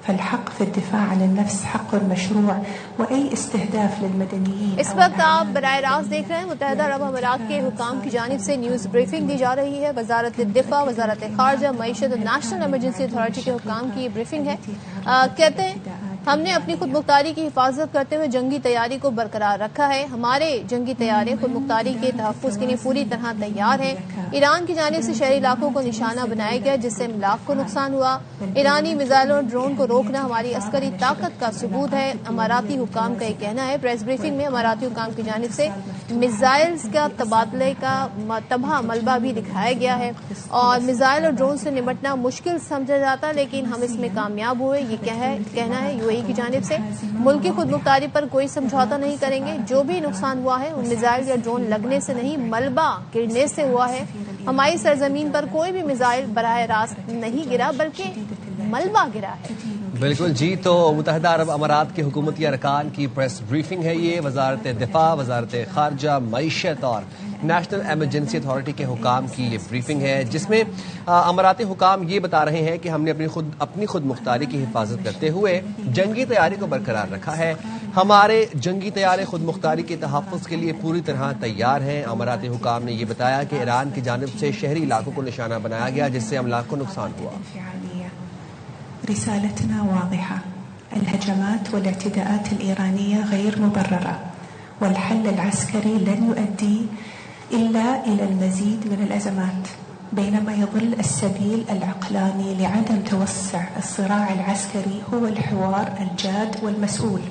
فالحق في الدفاع عن النفس حق مشروع، وأي استهداف للمدنيين. اس وقت آپ براہ راست دیکھ رہے ہیں متحدہ عرب امارات کے حکام کی جانب سے نیوز بریفنگ دی جا رہی ہے. وزارت دفاع، وزارت خارجہ، معیشت اور نیشنل ایمرجنسی اتھارٹی کے حکام کی یہ بریفنگ ہے. کہتے ہیں ہم نے اپنی خود مختاری کی حفاظت کرتے ہوئے جنگی تیاری کو برقرار رکھا ہے. ہمارے جنگی طیارے خود مختاری کے تحفظ کے لیے پوری طرح تیار ہیں. ایران کی جانب سے شہری علاقوں کو نشانہ بنایا گیا جس سے املاک کو نقصان ہوا. ایرانی میزائلوں اور ڈرون کو روکنا ہماری عسکری طاقت کا ثبوت ہے. اماراتی حکام کا یہ کہنا ہے. پریس بریفنگ میں اماراتی حکام کی جانب سے میزائلز کا تبادلے کا تباہ ملبہ بھی دکھایا گیا ہے اور میزائل اور ڈرون سے نمٹنا مشکل سمجھا جاتا لیکن ہم اس میں کامیاب ہوئے. یہ کہنا ہے یو اے ای کی جانب سے. ملک کی خود مختاری پر کوئی سمجھوتا نہیں کریں گے. جو بھی نقصان ہوا ہے ان میزائل یا ڈرون لگنے سے نہیں ملبہ گرنے سے ہوا ہے. ہماری سرزمین پر کوئی بھی میزائل براہ راست نہیں گرا بلکہ ملبہ گرا ہے. بالکل جی. تو متحدہ عرب امارات کے حکومتی ارکان کی پریس بریفنگ ہے یہ. وزارت دفاع، وزارت خارجہ، معیشت اور نیشنل ایمرجنسی اتھارٹی کے حکام کی یہ بریفنگ ہے جس میں اماراتی حکام یہ بتا رہے ہیں کہ ہم نے اپنی خود مختاری کی حفاظت کرتے ہوئے جنگی تیاری کو برقرار رکھا ہے. ہمارے جنگی طیارے خود مختاری کے تحفظ کے لیے پوری طرح تیار ہیں. اماراتی حکام نے یہ بتایا کہ ایران کی جانب سے شہری علاقوں کو نشانہ بنایا گیا جس سے املاک کو نقصان ہوا. رسالتنا واضحة. الهجمات والاعتداءات الإيرانية غير مبررة والحل العسكري لن يؤدي إلا إلى المزيد من الأزمات بينما يظل السبيل العقلاني لعدم توسع الصراع العسكري هو الحوار الجاد والمسؤول.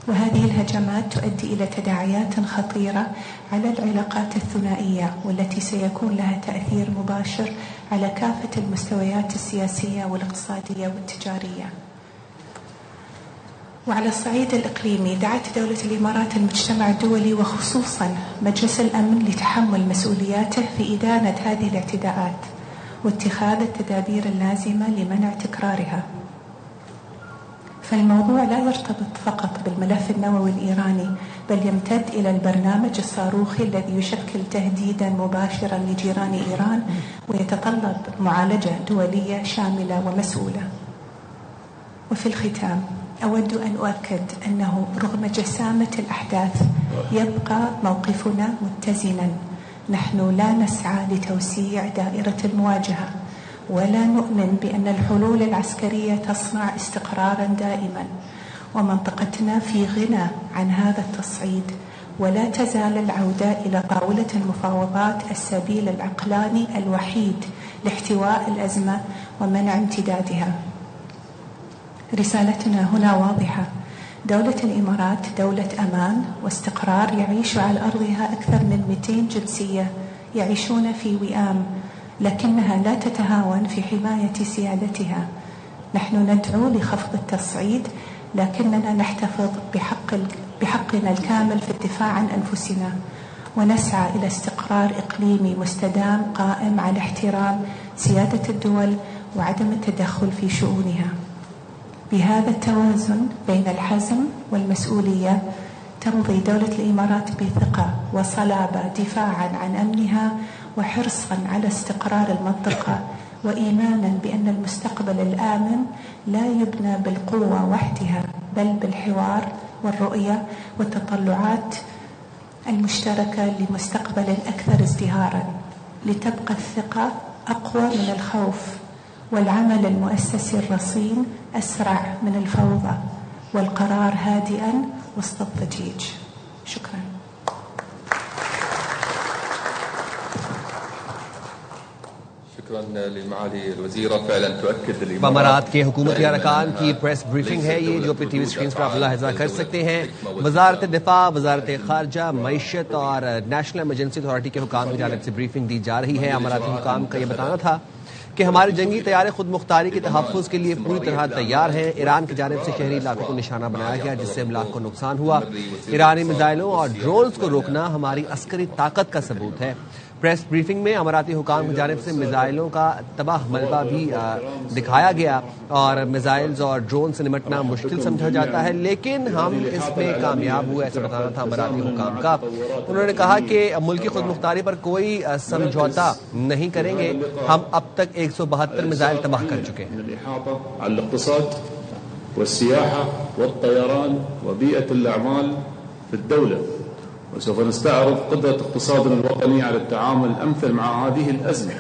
وهذه الهجمات تؤدي إلى تداعيات خطيرة على العلاقات الثنائية والتي سيكون لها تأثير مباشر على كافة المستويات السياسية والاقتصادية والتجارية. وعلى الصعيد الإقليمي دعت دولة الإمارات المجتمع الدولي وخصوصا مجلس الأمن لتحمل مسؤولياته في إدانة هذه الاعتداءات واتخاذ التدابير اللازمة لمنع تكرارها. فالموضوع لا يرتبط فقط بالملف النووي الإيراني بل يمتد إلى البرنامج الصاروخي الذي يشكل تهديدا مباشرا لجيران إيران ويتطلب معالجة دولية شاملة ومسؤولة. وفي الختام أود أن أؤكد أنه رغم جسامة الأحداث يبقى موقفنا متزنا. نحن لا نسعى لتوسيع دائرة المواجهة ولا نؤمن بأن الحلول العسكرية تصنع استقرارا دائما ومنطقتنا في غنى عن هذا التصعيد ولا تزال العودة إلى طاولة المفاوضات السبيل العقلاني الوحيد لاحتواء الأزمة ومنع امتدادها. رسالتنا هنا واضحة. دولة الإمارات دولة أمان واستقرار يعيش على أرضها أكثر من 200 جنسية يعيشون في وئام لكنها لا تتهاون في حماية سيادتها. نحن ندعو لخفض التصعيد لكننا نحتفظ بحقنا الكامل في الدفاع عن أنفسنا ونسعى إلى استقرار إقليمي مستدام قائم على احترام سيادة الدول وعدم التدخل في شؤونها. بهذا التوازن بين الحزم والمسؤولية تمضي دولة الإمارات بثقة وصلابة دفاعا عن أمنها وحرصا على استقرار المنطقة وإيمانا بأن المستقبل الآمن لا يبنى بالقوة وحدها بل بالحوار والرؤية والتطلعات المشتركة لمستقبل أكثر ازدهارا. لتبقى الثقة أقوى من الخوف والعمل المؤسسي الرصين أسرع من الفوضى والقرار هادئا وسط الضجيج. شكرا. امارات کے حکومتی ارکان کی پریس بریفنگ ہے یہ جو اپنی ٹی وی اسکرینز پر آپ ملاحظہ کر سکتے ہیں. وزارت دفاع، وزارت خارجہ، معیشت اور نیشنل ایمرجنسی اتھارٹی کے حکام کی جانب سے بریفنگ دی جا رہی ہے. اماراتی حکام کا یہ بتانا تھا کہ ہمارے جنگی طیارے خود مختاری کے تحفظ کے لیے پوری طرح تیار ہیں. ایران کی جانب سے شہری علاقوں کو نشانہ بنایا گیا جس سے املاک کو نقصان ہوا. ایرانی میزائلوں اور ڈرونز کو روکنا ہماری عسکری طاقت کا ثبوت ہے. پریس بریفنگ میں اماراتی حکام کی جانب سے میزائلوں کا تباہ ملبہ بھی دکھایا گیا اور میزائلز اور ڈرون سے نمٹنا مشکل سمجھا جاتا ہے لیکن ہم اس میں کامیاب ہوئے، ایسا بتانا تھا اماراتی حکام کا. انہوں نے کہا کہ ملکی خود مختاری پر کوئی سمجھوتا نہیں کریں گے. ہم اب تک 172 میزائل تباہ کر چکے ہیں. الاقتصاد والسياحة والطيران وبيئة الأعمال في الدولة وسوف نستعرض قدرة اقتصادنا الوطني على التعامل الأمثل مع هذه الأزمة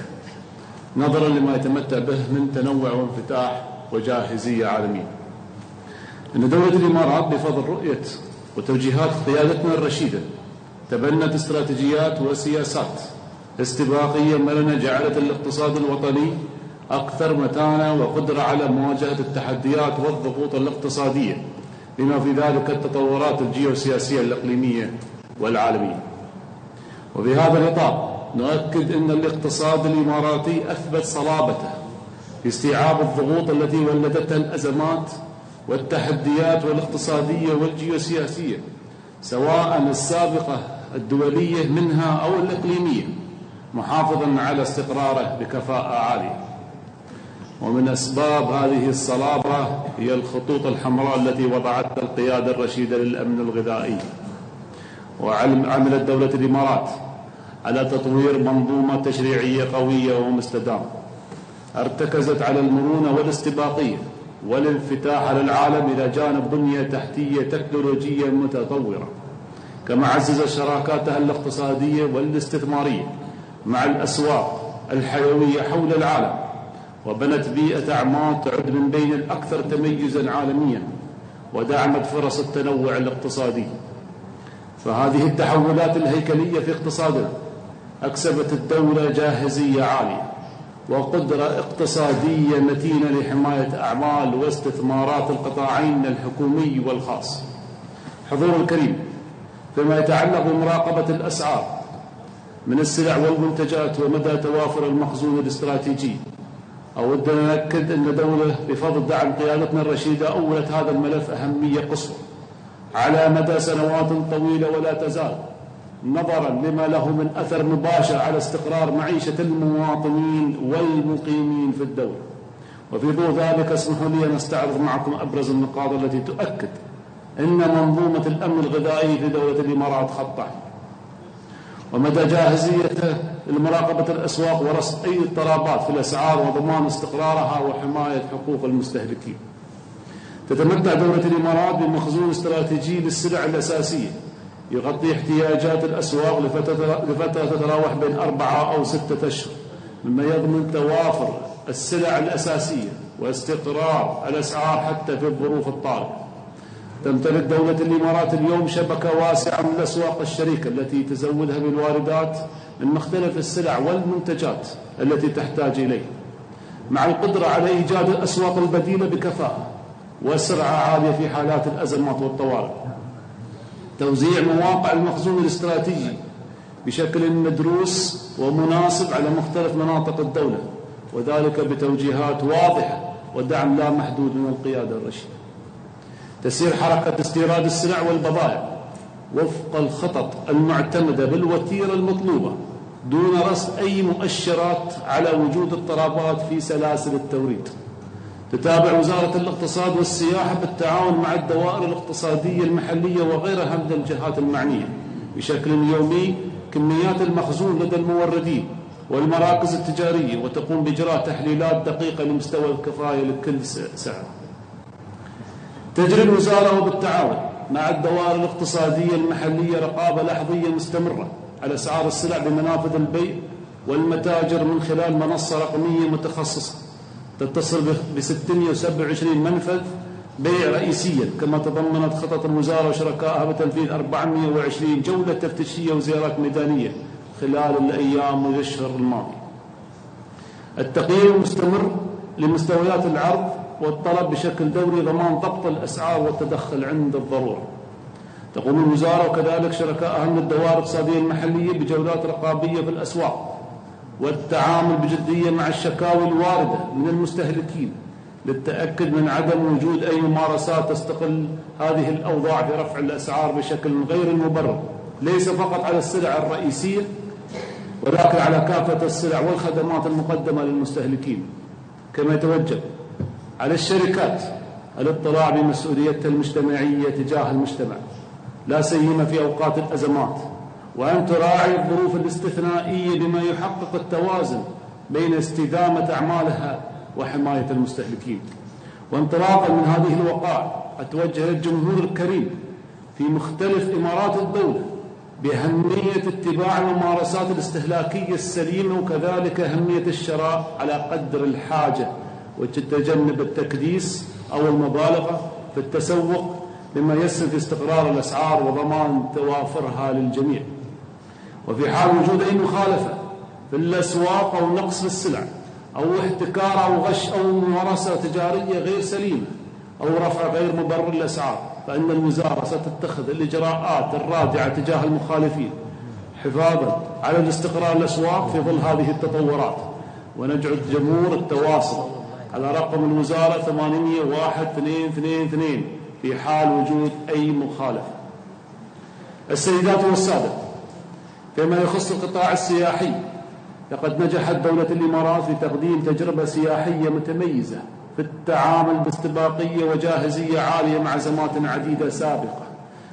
نظرا لما يتمتع به من تنوع وانفتاح وجاهزية عالمية. أن دولة الإمارات بفضل رؤية وتوجيهات قيادتنا الرشيدة تبنت استراتيجيات وسياسات استباقية مرنة جعلت الاقتصاد الوطني أكثر متانة وقدرة على مواجهة التحديات والضغوط الاقتصادية، بما في ذلك التطورات الجيوسياسية الإقليمية والعالمية. وفي هذا الإطار نؤكد أن الاقتصاد الإماراتي أثبت صلابته في استيعاب الضغوط التي ولدتها الأزمات والتحديات الاقتصادية والجيوسياسية، سواء السابقة الدولية منها أو الإقليمية، محافظا على استقراره بكفاءة عالية. ومن أسباب هذه الصلابة هي الخطوط الحمراء التي وضعتها القيادة الرشيدة للأمن الغذائي. وعملت دولة الإمارات على تطوير منظومة تشريعية قوية ومستدامة ارتكزت على المرونة والاستباقية والانفتاح على العالم إلى جانب بنية تحتية تكنولوجية متطورة، كما عزز شراكاتها الاقتصادية والاستثمارية مع الأسواق الحيوية حول العالم، وبنت بيئة أعمال تعد من بين الأكثر تميزا عالميا، ودعمت فرص التنوع الاقتصادي. فهذه التحولات الهيكلية في اقتصادنا أكسبت الدولة جاهزية عالية وقدرة اقتصادية متينة لحماية أعمال واستثمارات القطاعين الحكومي والخاص. حضور الكريم، فيما يتعلق بمراقبة الأسعار من السلع والمنتجات ومدى توافر المخزون الاستراتيجي، أود أن أؤكد أن الدولة بفضل دعم قيادتنا الرشيدة أولت هذا الملف أهمية قصوى على مدى سنوات طويلة ولا تزال، نظرا لما له من أثر مباشر على استقرار معيشة المواطنين والمقيمين في الدولة. وفي ضوء ذلك اسمحوا لي أن أستعرض معكم أبرز النقاط التي تؤكد أن منظومة الأمن الغذائي في دولة الإمارات خط أحمر، ومدى جاهزيته لمراقبة الأسواق ورصد أي اضطرابات في الأسعار وضمان استقرارها وحماية حقوق المستهلكين. تتمتع دولة الإمارات بمخزون استراتيجي للسلع الأساسية يغطي احتياجات الأسواق لفترة تتراوح بين 4 أو 6 أشهر، مما يضمن توافر السلع الأساسية واستقرار الأسعار حتى في الظروف الطارئة. تمتلك دولة الإمارات اليوم شبكة واسعة من الأسواق الشريكة التي تزودها بالواردات من مختلف السلع والمنتجات التي تحتاج إليها، مع القدرة على إيجاد الأسواق البديلة بكفاءة وسرعة عالية في حالات الأزمات والطوارئ. توزيع مواقع المخزون الاستراتيجي بشكل مدروس ومناسب على مختلف مناطق الدولة، وذلك بتوجيهات واضحة ودعم لا محدود من القيادة الرشيدة. تسير حركة استيراد السلع والبضائع وفق الخطط المعتمدة بالوتيرة المطلوبة دون رصد أي مؤشرات على وجود اضطرابات في سلاسل التوريد. تتابع وزارة الاقتصاد والسياحة بالتعاون مع الدوائر الاقتصادية المحلية وغيرها من الجهات المعنية بشكل يومي كميات المخزون لدى الموردين والمراكز التجارية، وتقوم بإجراء تحليلات دقيقة لمستوى الكفاية لكل سعر. تجري الوزارة وبالتعاون مع الدوائر الاقتصادية المحلية رقابة لحظية مستمرة على أسعار السلع بمنافذ البيع والمتاجر من خلال منصة رقمية متخصصة تتصل ب 627 منفذ بيع رئيسيا، كما تضمنت خطط الوزارة وشركائها بتنفيذ 420 جولة تفتيشية وزيارات ميدانية خلال الأيام والأشهر الماضية. التقييم المستمر لمستويات العرض والطلب بشكل دوري ضمان ضبط الأسعار والتدخل عند الضرورة. تقوم الوزارة وكذلك شركائها من الدوائر الاقتصادية المحلية بجولات رقابية في الأسواق والتعامل بجدية مع الشكاوى الواردة من المستهلكين للتأكد من عدم وجود أي ممارسات تستغل هذه الأوضاع في رفع الأسعار بشكل غير المبرر، ليس فقط على السلع الرئيسية ولكن على كافة السلع والخدمات المقدمة للمستهلكين. كما يتوجب على الشركات الاطلاع بمسؤوليتها المجتمعية تجاه المجتمع لا سيما في أوقات الأزمات، وأن تراعي الظروف الاستثنائية بما يحقق التوازن بين استدامة أعمالها وحماية المستهلكين. وانطلاقا من هذه الوقائع أتوجه للجمهور الكريم في مختلف إمارات الدولة بأهمية اتباع الممارسات الاستهلاكية السليمة، وكذلك أهمية الشراء على قدر الحاجة وتجنب التكديس أو المبالغة في التسوق مما يسهم في استقرار الأسعار وضمان توافرها للجميع. وفي حال وجود أي مخالفة في الأسواق أو نقص في السلع أو احتكار أو غش أو ممارسة تجارية غير سليمة أو رفع غير مبرر للأسعار، فإن الوزارة ستتخذ الإجراءات الرادعة تجاه المخالفين حفاظا على الاستقرار الأسواق في ظل هذه التطورات. وندعو الجمهور التواصل على رقم الوزارة 800-1222 في حال وجود أي مخالفة. السيدات والسادة، فيما يخص القطاع السياحي، لقد نجحت دولة الإمارات في تقديم تجربة سياحية متميزة في التعامل باستباقية وجاهزية عالية مع أزمات عديدة سابقة،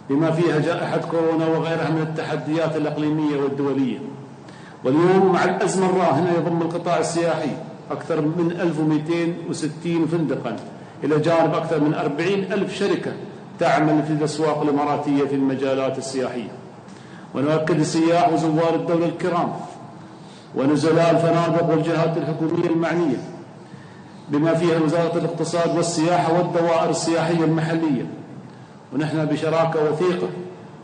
بما فيها جائحة كورونا وغيرها من التحديات الإقليمية والدولية. واليوم مع الأزمة الراهنة يضم القطاع السياحي أكثر من 1260 فندقا، إلى جانب أكثر من 40,000 شركة تعمل في الأسواق الإماراتية في المجالات السياحية. ونؤكد السياح وزوار الدولة الكرام ونزلاء الفنادق والجهات الحكومية المعنية بما فيها وزارة الاقتصاد والسياحة والدوائر السياحية المحلية، ونحن بشراكة وثيقة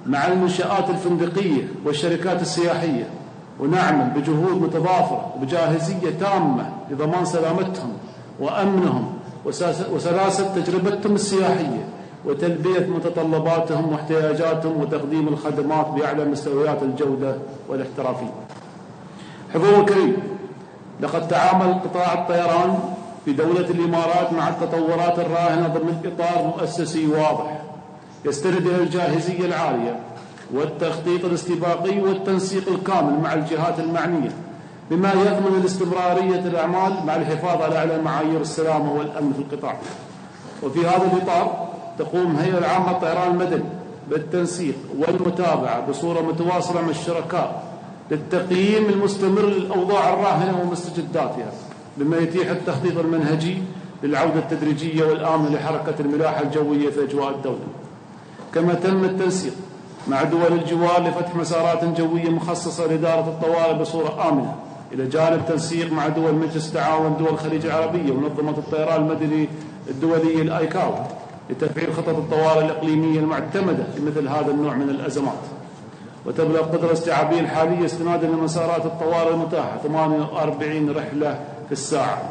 مع المنشآت الفندقية والشركات السياحية، ونعمل بجهود متضافرة وبجاهزية تامة لضمان سلامتهم وأمنهم وسلاسة تجربتهم السياحية وتلبية متطلباتهم واحتياجاتهم وتقديم الخدمات بأعلى مستويات الجودة والاحترافية. حضور الكريم، لقد تعامل قطاع الطيران في دولة الإمارات مع التطورات الراهنة ضمن إطار مؤسسي واضح يستند إلى الجاهزية العالية والتخطيط الاستباقي والتنسيق الكامل مع الجهات المعنية، بما يضمن الاستمرارية الأعمال مع الحفاظ على أعلى معايير السلامة والأمن في القطاع. وفي هذا الإطار تقوم الهيئة العامة للطيران المدني بالتنسيق والمتابعة بصورة متواصلة مع الشركاء للتقييم المستمر للأوضاع الراهنة ومستجداتها، بما يتيح التخطيط المنهجي للعودة التدريجية والآمنة لحركة الملاحة الجوية في أجواء الدولة. كما تم التنسيق مع دول الجوار لفتح مسارات جوية مخصصة لإدارة الطوارئ بصورة آمنة، إلى جانب تنسيق مع دول مجلس تعاون دول الخليج العربية ومنظمة الطيران المدني الدولية الآيكاو لتفعيل خطط الطوارئ الإقليمية المعتمدة في مثل هذا النوع من الأزمات. وتبلغ القدرة الاستيعابية الحالية استنادا لمسارات الطوارئ المتاحة 48 رحلة في الساعة،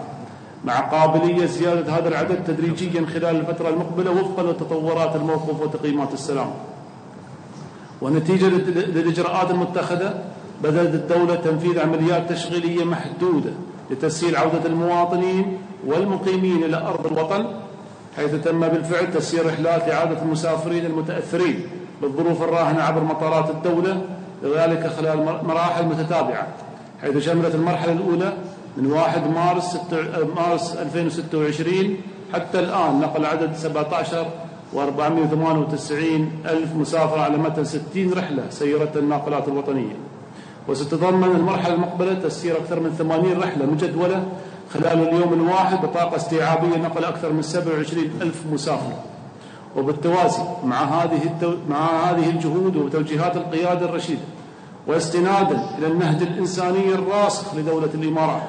مع قابلية زيادة هذا العدد تدريجيا خلال الفترة المقبلة وفقا للتطورات الموقوف وتقييمات السلام. ونتيجة للإجراءات المتخذة بدأت الدولة تنفيذ عمليات تشغيلية محدودة لتسهيل عودة المواطنين والمقيمين إلى أرض الوطن، حيث تم بالفعل تسيير رحلات لإعادة المسافرين المتأثرين بالظروف الراهنة عبر مطارات الدولة، وذلك خلال مراحل متتابعة، حيث شملت المرحلة الأولى من 1 مارس 2026 حتى الآن نقل عدد 17,498 ألف مسافر على متن 60 رحلة سيرتها الناقلات الوطنية. وستتضمن المرحلة المقبلة تسيير أكثر من 80 رحلة مجدولة خلال اليوم الواحد بطاقة استيعابية نقل أكثر من 27 ألف مسافر. وبالتوازي مع هذه الجهود وتوجيهات القيادة الرشيدة واستنادا إلى النهج الإنساني الراسخ لدولة الإمارات،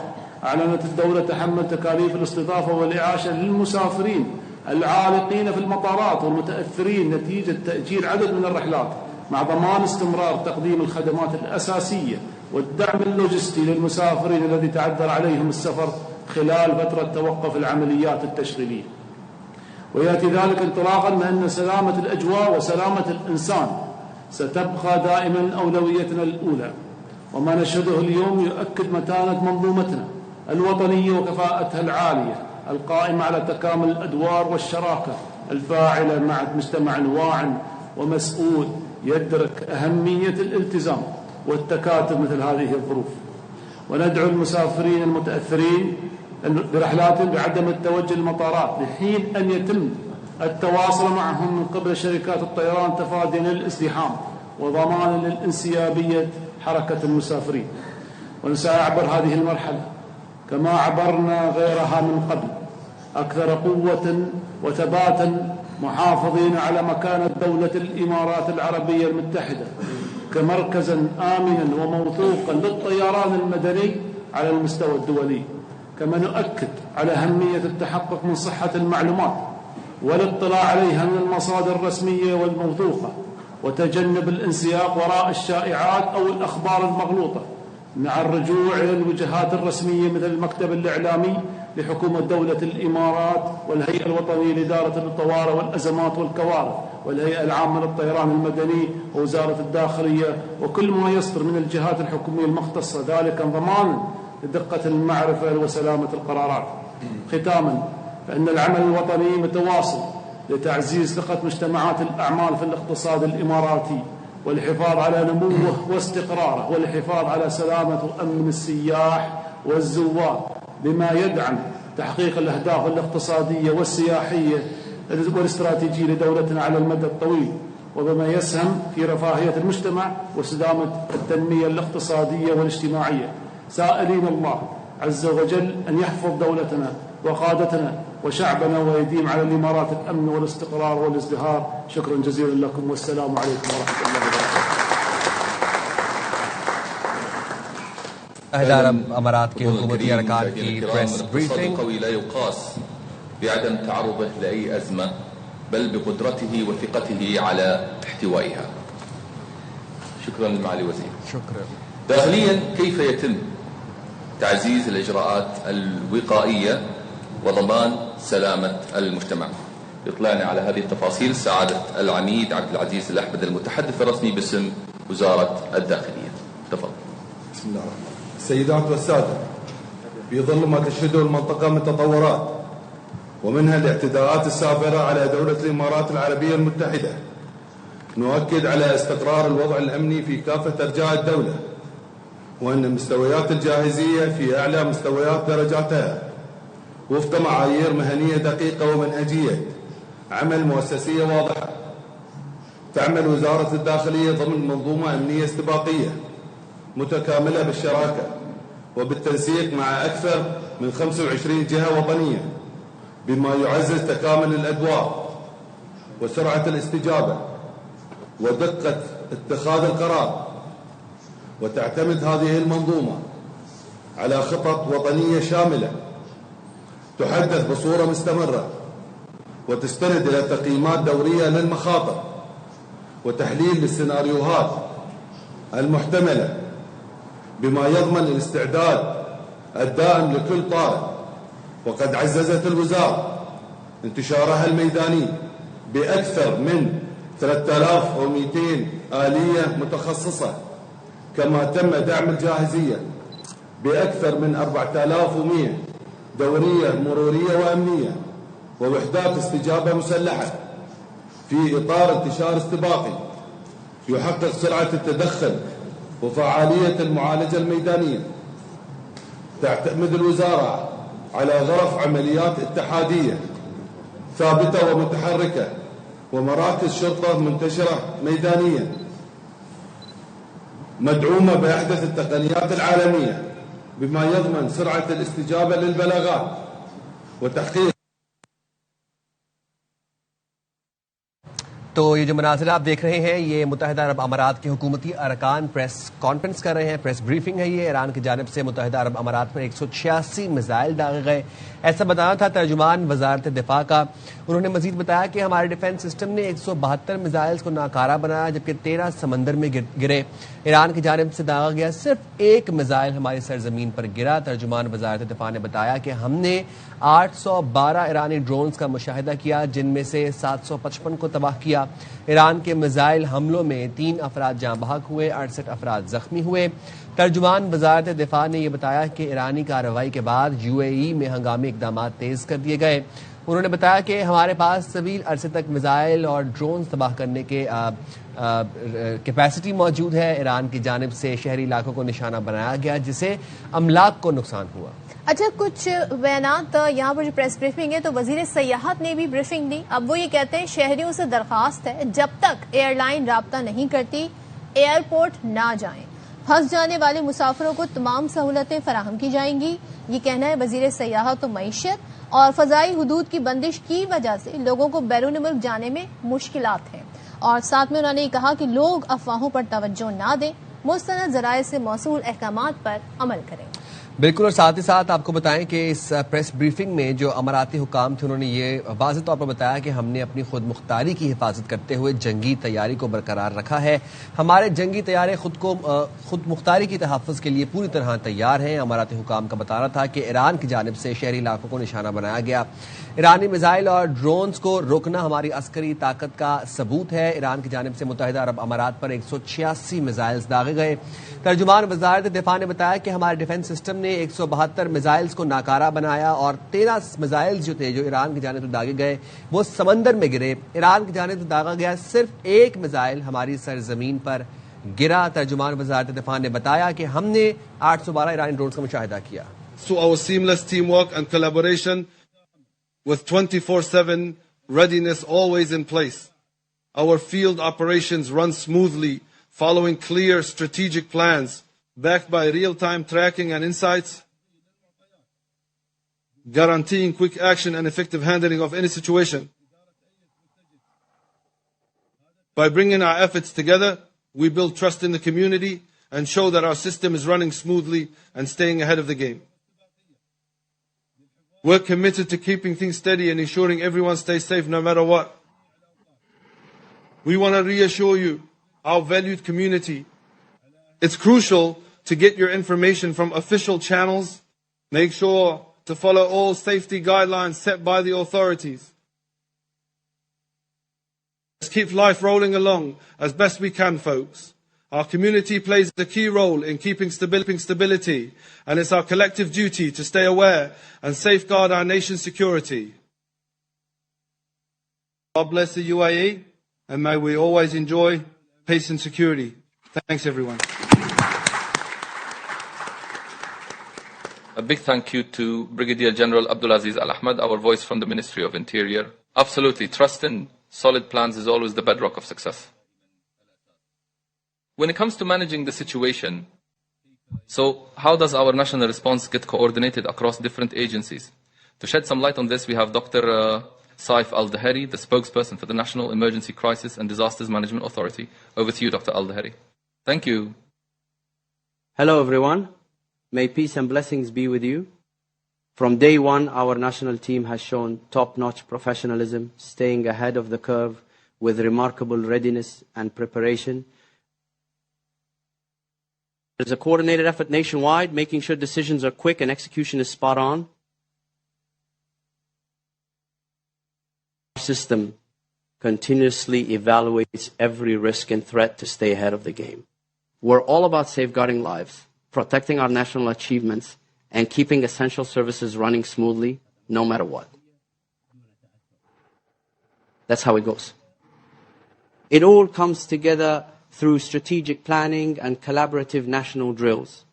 أعلنت الدولة تحمل تكاليف الاستضافة والإعاشة للمسافرين العالقين في المطارات والمتأثرين نتيجة تأجيل عدد من الرحلات، مع ضمان استمرار تقديم الخدمات الأساسية والدعم اللوجستي للمسافرين الذي تعذر عليهم السفر خلال فترة توقف العمليات التشغيلية. ويأتي ذلك انطلاقا من أن سلامة الأجواء وسلامة الإنسان ستبقى دائما أولويتنا الأولى، وما نشهده اليوم يؤكد متانة منظومتنا الوطنية وكفاءتها العالية القائمة على تكامل الأدوار والشراكة الفاعلة مع مجتمع واع ومسؤول يدرك أهمية الالتزام والتكاتف مثل هذه الظروف. وندعو المسافرين المتأثرين برحلاتهم بعدم التوجه للمطارات لحين أن يتم التواصل معهم من قبل شركات الطيران تفاديا للازدحام وضمانا للانسيابية حركة المسافرين. ونسيعبر هذه المرحلة كما عبرنا غيرها من قبل أكثر قوة وثباتا، محافظين على مكانة دولة الإمارات العربية المتحدة كمركزا آمنا وموثوقا للطيران المدني على المستوى الدولي. كما نؤكد على أهمية التحقق من صحة المعلومات والاطلاع عليها من المصادر الرسمية والموثوقة، وتجنب الانسياق وراء الشائعات أو الأخبار المغلوطة، مع الرجوع إلى الوجهات الرسمية مثل المكتب الإعلامي لحكومة دولة الإمارات، والهيئة الوطنية لإدارة الطوارئ والأزمات والكوارث، والهيئة العامة للطيران المدني، ووزارة الداخلية، وكل ما يصدر من الجهات الحكومية المختصة، ذلك ضمانا لدقة المعرفة وسلامة القرارات. ختاما، فإن العمل الوطني متواصل لتعزيز ثقة مجتمعات الأعمال في الاقتصاد الإماراتي، والحفاظ على نموه واستقراره، والحفاظ على سلامة وأمن السياح والزوار، بما يدعم تحقيق الأهداف الاقتصادية والسياحية والاستراتيجية لدولتنا على المدى الطويل، وبما يسهم في رفاهية المجتمع واستدامة التنمية الاقتصادية والاجتماعية، سائلين الله عز وجل أن يحفظ دولتنا وقادتنا وشعبنا، ويديم على الإمارات الأمن والاستقرار والازدهار. شكرا جزيلا لكم، والسلام عليكم ورحمة الله وبركاته. عرب امارات کے حکومتی ارکان کی پریس بریفنگ. القوي لا يقاس بعدم تعرضه لأي أزمة، بل بقدرته وثقته على احتوائها. شكرا لمعالي الوزير. شكرا. داخليا، كيف يتم تعزيز الإجراءات الوقائية وضمان سلامة المجتمع؟ يطلعنا على هذه التفاصيل سعادة العميد عبد العزيز الأحمد، المتحدث الرسمي باسم وزارة الداخلية. تفضل. بسم الله الرحمن الرحيم. السيدات والسادة، في ظل ما تشهده المنطقة من تطورات، ومنها الاعتداءات السافرة على دولة الإمارات العربية المتحدة، نؤكد على استقرار الوضع الأمني في كافة أرجاء الدولة، وأن مستويات الجاهزية في أعلى مستويات درجاتها، وفق معايير مهنية دقيقة ومنهجية عمل مؤسسية واضحة. تعمل وزارة الداخلية ضمن منظومة أمنية استباقية متكاملة بالشراكة وبالتنسيق مع أكثر من 25 جهة وطنية، بما يعزز تكامل الأدوار وسرعة الاستجابة ودقة اتخاذ القرار. وتعتمد هذه المنظومة على خطط وطنية شاملة تحدث بصورة مستمرة، وتستند إلى تقييمات دورية للمخاطر وتحليل للسيناريوهات المحتملة، بما يضمن الاستعداد الدائم لكل طارئ. وقد عززت الوزارة انتشارها الميداني بأكثر من 3200 آلية متخصصة، كما تم دعم الجاهزية بأكثر من 4100 دورية مرورية وأمنية ووحدات استجابة مسلحة، في إطار انتشار استباقي يحقق سرعة التدخل وفعالية المعالجة الميدانية. تعتمد الوزارة على غرف عمليات اتحادية ثابتة ومتحركة، ومراكز شرطة منتشرة ميدانيا مدعومة بأحدث التقنيات العالمية، بما يضمن سرعة الاستجابة للبلاغات وتحقيق. تو یہ جو مناظر آپ دیکھ رہے ہیں، یہ متحدہ عرب امارات کے حکومتی ارکان پریس کانفرنس کر رہے ہیں، پریس بریفنگ ہے یہ. ایران کی جانب سے متحدہ عرب امارات پر 186 میزائل داغے گئے، ایسا بتانا تھا ترجمان وزارت دفاع کا. انہوں نے مزید بتایا کہ ہمارے ڈیفنس سسٹم نے 172 میزائلز کو ناکارہ بنایا، جبکہ 13 سمندر میں گرے. ایران کی جانب سے داغا گیا صرف ایک میزائل ہماری سرزمین پر گرا. ترجمان وزارت دفاع نے بتایا کہ ہم نے 812 ایرانی ڈرونز کا مشاہدہ کیا، جن میں سے 755 کو تباہ کیا. ایران کے میزائل حملوں میں 3 افراد جاں بحق ہوئے، 68 افراد زخمی ہوئے. ترجمان وزارت دفاع نے یہ بتایا کہ ایرانی کارروائی کے بعد UAE میں ہنگامی اقدامات تیز کر دیے گئے. انہوں نے بتایا کہ ہمارے پاس طویل عرصے تک میزائل اور ڈرونز تباہ کرنے کے کیپیسٹی موجود ہے. ایران کی جانب سے شہری علاقوں کو نشانہ بنایا گیا، جس سے املاک کو نقصان ہوا. اچھا، کچھ بیانات یہاں پر جو پریس بریفنگ ہے تو وزیر سیاحت نے بھی بریفنگ دی. اب وہ یہ کہتے ہیں شہریوں سے درخواست ہے جب تک ایئر لائن رابطہ نہیں کرتی ایئرپورٹ نہ جائیں. پھنس جانے والے مسافروں کو تمام سہولتیں فراہم کی جائیں گی. یہ کہنا ہے وزیر سیاحت و معیشت. اور فضائی حدود کی بندش کی وجہ سے لوگوں کو بیرون ملک جانے میں مشکلات ہیں. اور ساتھ میں انہوں نے یہ کہا کہ لوگ افواہوں پر توجہ نہ دیں، مستند ذرائع سے موصول احکامات پر عمل کریں. بالکل، اور ساتھ ہی ساتھ آپ کو بتائیں کہ اس پریس بریفنگ میں جو اماراتی حکام تھے انہوں نے یہ واضح طور پر بتایا کہ ہم نے اپنی خود مختاری کی حفاظت کرتے ہوئے جنگی تیاری کو برقرار رکھا ہے. ہمارے جنگی طیارے خود مختاری کی تحفظ کے لیے پوری طرح تیار ہیں. اماراتی حکام کا بتانا تھا کہ ایران کی جانب سے شہری علاقوں کو نشانہ بنایا گیا. ایرانی میزائل اور ڈرونز کو روکنا ہماری عسکری طاقت کا ثبوت ہے. ایران کی جانب سے متحدہ عرب امارات پر 186 میزائلز داغے گئے. ترجمان وزارت دفاع نے بتایا کہ ہمارے ڈیفنس سسٹم نے 172 میزائلز کو ناکارہ بنایا اور 13 میزائلز جو تھے جو ایران کی جانب سے داغے گئے وہ سمندر میں گرے. ایران کی جانب سے داغا گیا صرف ایک میزائل ہماری سرزمین پر گرا. ترجمان وزارت دفاع نے بتایا کہ ہم نے 812 ایرانی ڈرونز کا مشاہدہ کیا. To our seamless teamwork and collaboration with 24/7 readiness always in place. Our field operations run smoothly, following clear strategic plans, backed by real-time tracking and insights, guaranteeing quick action and effective handling of any situation. By bringing our efforts together, we build trust in the community and show that our system is running smoothly and staying ahead of the game. We're committed to keeping things steady and ensuring everyone stays safe no matter what. We want to reassure you, our valued community, it's crucial to get your information from official channels. Make sure to follow all safety guidelines set by the authorities. Let's keep life rolling along as best we can, folks. Our community plays a key role in keeping stability, and it's our collective duty to stay aware and safeguard our nation's security. God bless the UAE, and may we always enjoy peace and security. Thanks, everyone. A big thank you to Brigadier General Abdulaziz Al Ahmad, our voice from the Ministry of Interior. Absolutely, trust in solid plans is always the bedrock of success. When it comes to managing the situation, so how does our national response get coordinated across different agencies? To shed some light on this, we have Dr. Saif Al-Daheri, the spokesperson for the National Emergency Crisis and Disasters Management Authority. Over to you, Dr. Al-Daheri. Thank you. Hello, everyone. May peace and blessings be with you. From day one, our national team has shown top-notch professionalism, staying ahead of the curve with remarkable readiness and preparation. There's a coordinated effort nationwide, making sure decisions are quick and execution is spot on. Our system continuously evaluates every risk and threat to stay ahead of the game. We're all about safeguarding lives, protecting our national achievements, and keeping essential services running smoothly, no matter what. That's how it goes. It all comes together through strategic planning and collaborative national drills.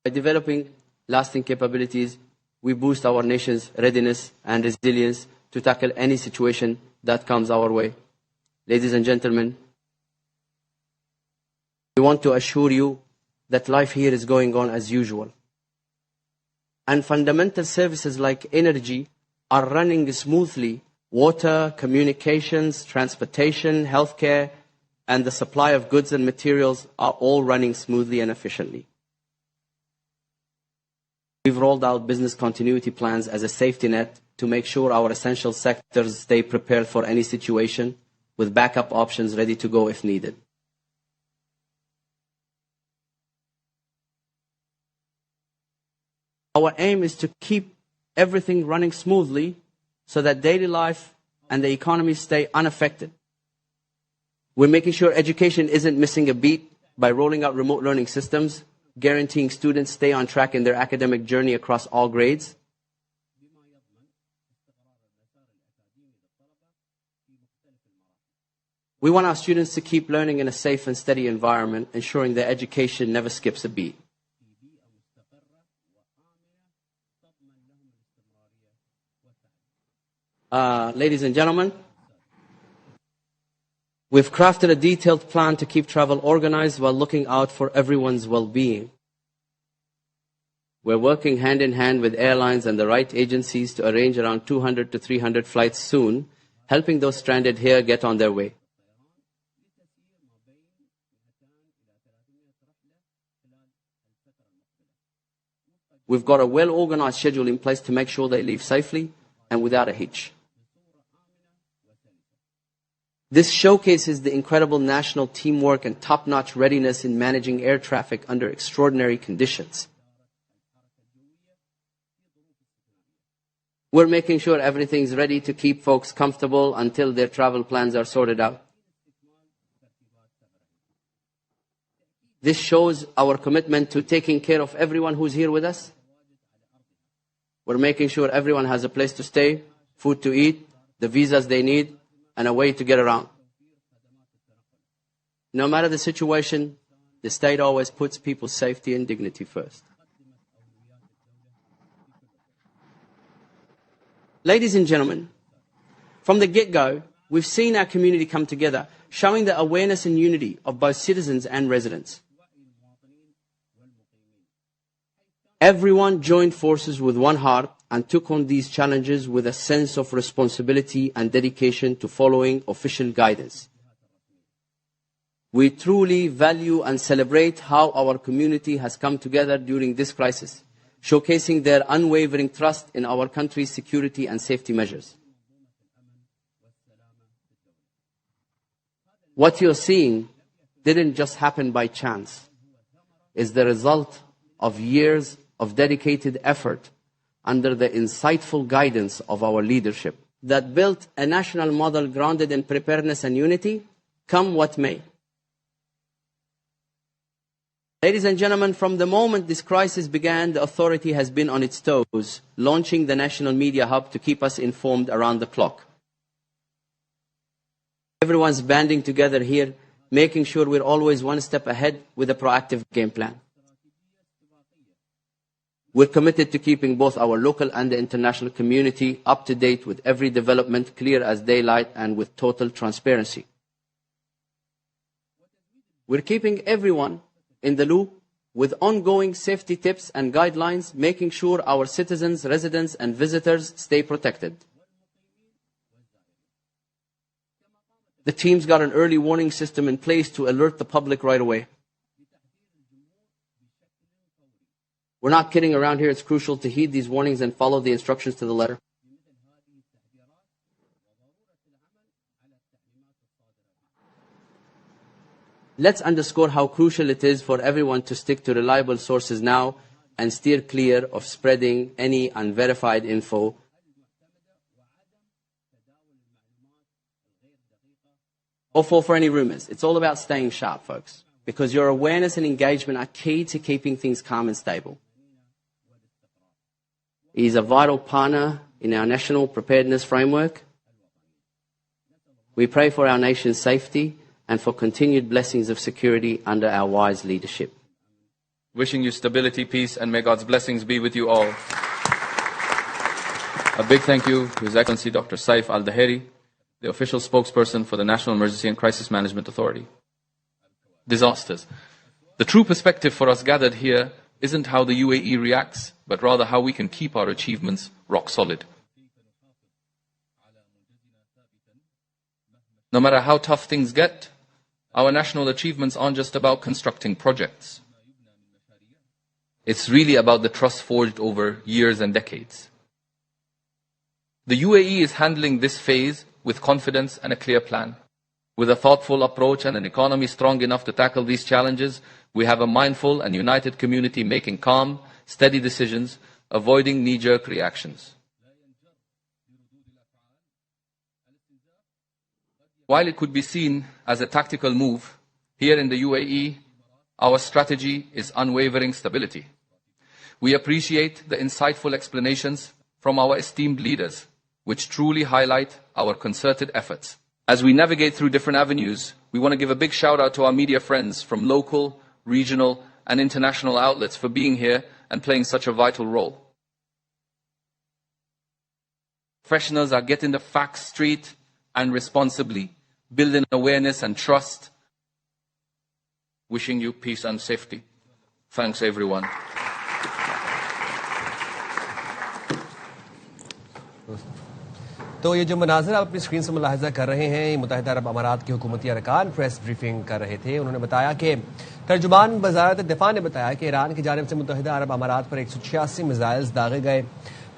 By developing lasting capabilities, we boost our nation's readiness and resilience to tackle any situation that comes our way. Ladies and gentlemen, we want to assure you that life here is going on as usual. And fundamental services like energy are running smoothly. Water, communications, transportation, healthcare, and the supply of goods and materials are all running smoothly and efficiently. We've rolled out business continuity plans as a safety net to make sure our essential sectors stay prepared for any situation, with backup options ready to go if needed. Our aim is to keep everything running smoothly so that daily life and the economy stay unaffected. We're making sure education isn't missing a beat by rolling out remote learning systems, guaranteeing students stay on track in their academic journey across all grades. We want our students to keep learning in a safe and steady environment, ensuring their education never skips a beat. Ladies and gentlemen, we've crafted a detailed plan to keep travel organized while looking out for everyone's well-being. We're working hand in hand with airlines and the right agencies to arrange around 200 to 300 flights soon, helping those stranded here get on their way. We've got a well-organized schedule in place to make sure they leave safely and without a hitch. This showcases the incredible national teamwork and top-notch readiness in managing air traffic under extraordinary conditions. We're making sure everything's ready to keep folks comfortable until their travel plans are sorted out. This shows our commitment to taking care of everyone who's here with us. We're making sure everyone has a place to stay, food to eat, the visas they need, and a way to get around. No matter the situation, the state always puts people's safety and dignity first. Ladies and gentlemen, from the get-go, we've seen our community come together, showing the awareness and unity of both citizens and residents. Everyone joined forces with one heart and took on these challenges with a sense of responsibility and dedication to following official guidance. We truly value and celebrate how our community has come together during this crisis, showcasing their unwavering trust in our country's security and safety measures. What you're seeing didn't just happen by chance. It's the result of years of dedicated effort under the insightful guidance of our leadership that built a national model grounded in preparedness and unity, come what may. Ladies and gentlemen, from the moment this crisis began, the authority has been on its toes, launching the National Media Hub to keep us informed around the clock. Everyone's banding together here, making sure we're always one step ahead with a proactive game plan. We're committed to keeping both our local and the international community up to date with every development, clear as daylight and with total transparency. We're keeping everyone in the loop with ongoing safety tips and guidelines, making sure our citizens, residents, and visitors stay protected. The team's got an early warning system in place to alert the public right away. We're not kidding around here. It's crucial to heed these warnings and follow the instructions to the letter. Let's underscore how crucial it is for everyone to stick to reliable sources now and steer clear of spreading any unverified info. Or for any rumors. It's all about staying sharp, folks, because your awareness and engagement are key to keeping things calm and stable. He is a vital partner in our national preparedness framework. We pray for our nation's safety and for continued blessings of security under our wise leadership. Wishing you stability, peace, and may God's blessings be with you all. A big thank you to His Excellency Dr. Saif Al-Daheri, the official spokesperson for the National Emergency and Crisis Management Authority. Disasters. The true perspective for us gathered here isn't how the UAE reacts, but rather how we can keep our achievements rock solid. No matter how tough things get, our national achievements aren't just about constructing projects. It's really about the trust forged over years and decades. The UAE is handling this phase with confidence and a clear plan. With a thoughtful approach and an economy strong enough to tackle these challenges, we have a mindful and united community making calm, steady decisions, avoiding knee-jerk reactions. While it could be seen as a tactical move, here in the UAE, our strategy is unwavering stability. We appreciate the insightful explanations from our esteemed leaders, which truly highlight our concerted efforts. As we navigate through different avenues, we want to give a big shout out to our media friends from local, regional, and international outlets for being here and playing such a vital role. Professionals are getting the facts straight and responsibly, building awareness and trust. Wishing you peace and safety. Thanks, everyone. تو یہ جو مناظر آپ اپنی screen سے ملاحظہ کر رہے ہیں، یہ متحدہ عرب امارات کے حکومتی ارکان پریس بریفنگ کر رہے تھے. انہوں نے بتایا کہ ترجمان وزارت دفاع نے بتایا کہ ایران کی جانب سے متحدہ عرب امارات پر 186 میزائلز داغے گئے.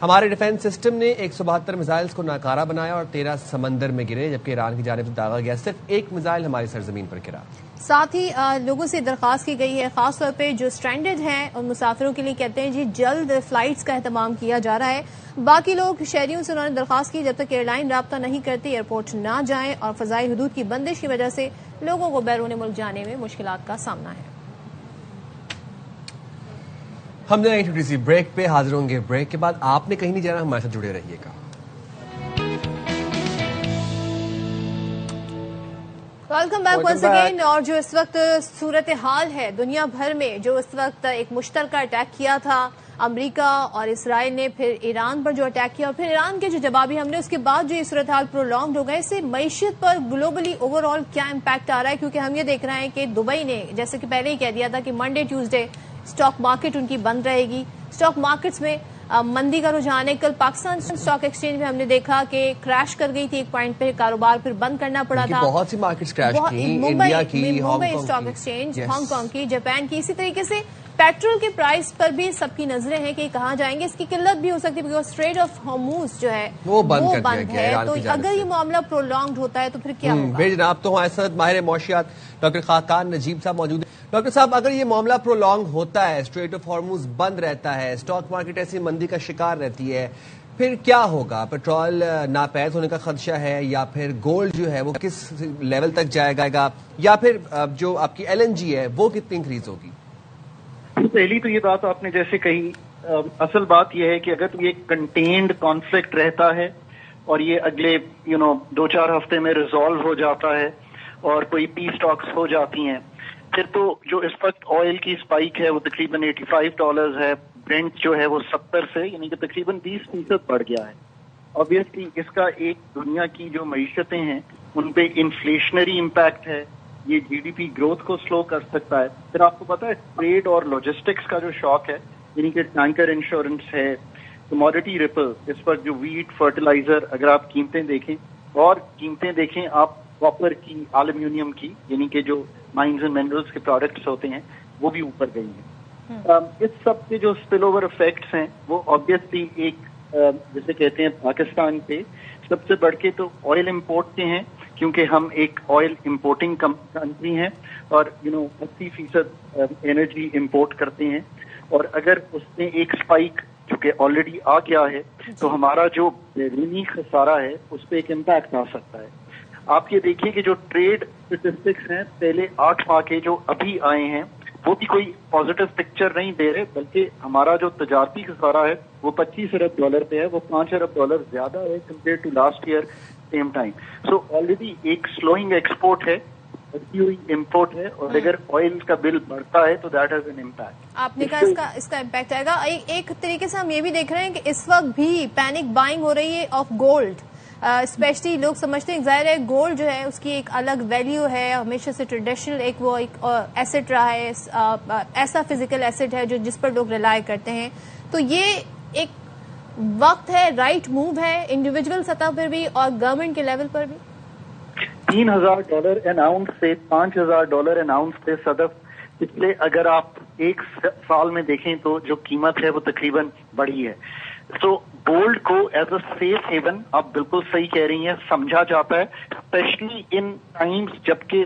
ہمارے ڈیفنس سسٹم نے 172 میزائلز کو ناکارہ بنایا اور 13 سمندر میں گرے، جبکہ ایران کی جانب سے داغا گیا صرف ایک میزائل ہماری سرزمین پر گرا. ساتھ ہی لوگوں سے درخواست کی گئی ہے، خاص طور پہ جو سٹرینڈڈ ہیں ان مسافروں کے لیے کہتے ہیں جی جلد فلائٹس کا اہتمام کیا جا رہا ہے. باقی لوگ شہریوں سے انہوں نے درخواست کی جب تک ایئر لائن رابطہ نہیں کرتی ایئرپورٹ نہ جائیں، اور فضائی حدود کی بندش کی وجہ سے لوگوں کو بیرون ملک جانے میں مشکلات کا سامنا ہے. ہم نے چھوٹی سی بریک پہ حاضر ہوں گے. بریک کے بعد آپ نے کہیں نہیں جانا، ہمارے ساتھ جڑے رہیے گا. Welcome back once again. اور جو اس وقت صورتحال ہے دنیا بھر میں، جو اس وقت ایک مشترکہ اٹیک کیا تھا امریکہ اور اسرائیل نے، پھر ایران پر جو اٹیک کیا اور پھر ایران کے جو جوابی حملے، اس کے بعد جو یہ صورتحال پرولونگڈ ہو گئے، اس سے معیشت پر گلوبلی اوور آل کیا امپیکٹ آ رہا ہے؟ کیونکہ ہم یہ دیکھ رہے ہیں کہ دبئی نے جیسے کہ پہلے ہی کہہ دیا تھا کہ منڈے ٹیوزڈے اسٹاک مارکیٹ ان کی بند رہے گی. اسٹاک مارکیٹس میں مندی کا رجحان ہے. کل پاکستان اسٹاک ایکسچینج میں ہم نے دیکھا کہ کریش کر گئی تھی ایک پوائنٹ پہ، کاروبار پھر بند کرنا پڑا تھا. بہت سی مارکیٹس کریش کی، انڈیا کی، Mumbai stock exchange, Hong Kong کی، جاپان کی. اسی طریقے سے پیٹرول کے پرائس پر بھی سب کی نظریں ہیں کہ کہاں جائیں گے. اس کی قلت بھی ہو سکتی ہے بیکاز اسٹریٹ آف ہارموز جو ہے وہ بند ہے. تو اگر یہ معاملہ پرولونگڈ ہوتا ہے تو پھر کیا ہوگا؟ بھائی جناب، تو ہمارے ساتھ ماہر معاشیات ڈاکٹر خاقان نجیب صاحب موجود ہیں. ڈاکٹر صاحب، اگر یہ معاملہ پرولونگ ہوتا ہے، اسٹریٹ آف ہارموز بند رہتا ہے، اسٹاک مارکیٹ ایسی مندی کا شکار رہتی ہے، پھر کیا ہوگا؟ پیٹرول ناپید ہونے کا خدشہ ہے، یا پھر گولڈ جو ہے وہ کس لیول تک جائے گا، یا پھر جو آپ کی LNG ہے وہ کتنی انکریز ہوگی؟ پہلی تو یہ بات آپ نے جیسے کہی، اصل بات یہ ہے کہ اگر یہ کنٹینڈ کانفلکٹ رہتا ہے اور یہ اگلے 2-4 ہفتے میں ریزالو ہو جاتا ہے اور کوئی پیس ٹاکس ہو جاتی ہیں، پھر تو جو اس وقت آئل کی اسپائک ہے وہ تقریباً $85 ہے. برینٹ جو ہے وہ 70 سے، یعنی کہ تقریباً 20% بڑھ گیا ہے. آبویسلی اس کا ایک دنیا کی جو معیشتیں ہیں ان پہ انفلیشنری امپیکٹ ہے. یہ GDP گروتھ کو سلو کر سکتا ہے. پھر آپ کو پتا ہے ٹریڈ اور لاجسٹکس کا جو شاک ہے، یعنی کہ ٹینکر انشورنس ہے، کموڈٹی ریپل، اس پر جو ویٹ، فرٹیلائزر، اگر آپ قیمتیں دیکھیں اور قیمتیں دیکھیں آپ کاپر کی، ایلومینیم کی، یعنی کہ جو مائنز اینڈ منرلس کے پروڈکٹس ہوتے ہیں، وہ بھی اوپر گئی ہیں. اس سب کے جو اسپل اوور افیکٹس ہیں وہ آبویسلی ایک جیسے کہتے ہیں پاکستان پہ سب سے بڑھ کے تو آئل امپورٹ کے ہیں، کیونکہ ہم ایک آئل امپورٹنگ کنٹری ہیں اور 80% انرجی امپورٹ کرتے ہیں. اور اگر اس میں ایک اسپائک جو کہ آلریڈی آ گیا ہے تو ہمارا جو بیرونی خسارہ ہے اس پہ ایک امپیکٹ آ سکتا ہے. آپ یہ دیکھیے کہ جو ٹریڈ اسٹیٹسٹکس ہیں پہلے 8 ماہ کے جو ابھی آئے ہیں وہ بھی کوئی پازیٹیو پکچر نہیں دے رہے، بلکہ ہمارا جو تجارتی خسارہ ہے وہ $25 ارب پہ ہے، وہ $5 ارب زیادہ ہے compared to last year same time. So already ایک سلوئنگ ایکسپورٹ ہے، بڑھتی ہوئی امپورٹ ہے، اور اگر آئل کا بل بڑھتا ہے تو دیٹ ہیز این امپیکٹ. آپ نے کہا اس کا امپیکٹ آئے گا. ایک طریقے سے ہم یہ بھی دیکھ رہے ہیں کہ اس وقت بھی پینک بائنگ ہو رہی ہے آف گولڈ. اسپیشلی لوگ سمجھتے ہیں ظاہر ہے گولڈ جو ہے اس کی ایک الگ ویلیو ہے، ہمیشہ سے ٹریڈیشنل ایک ایسٹ رہا ہے، ایسا فزیکل ایسٹ ہے جس پر لوگ ریلائی کرتے ہیں. تو یہ ایک وقت ہے، رائٹ موو ہے انڈیویجول سطح پر بھی اور گورنمنٹ کے لیول پر بھی. $3,000 این آؤنس سے $5,000 این آؤنس پہ صدف پچھلے اگر آپ ایک سال میں دیکھیں تو جو قیمت ہے وہ تقریباً بڑھی ہے. تو گولڈ کو ایز اے سیف ہیون، آپ بالکل صحیح کہہ رہی ہیں، سمجھا جاتا ہے اسپیشلی ان ٹائمز جبکہ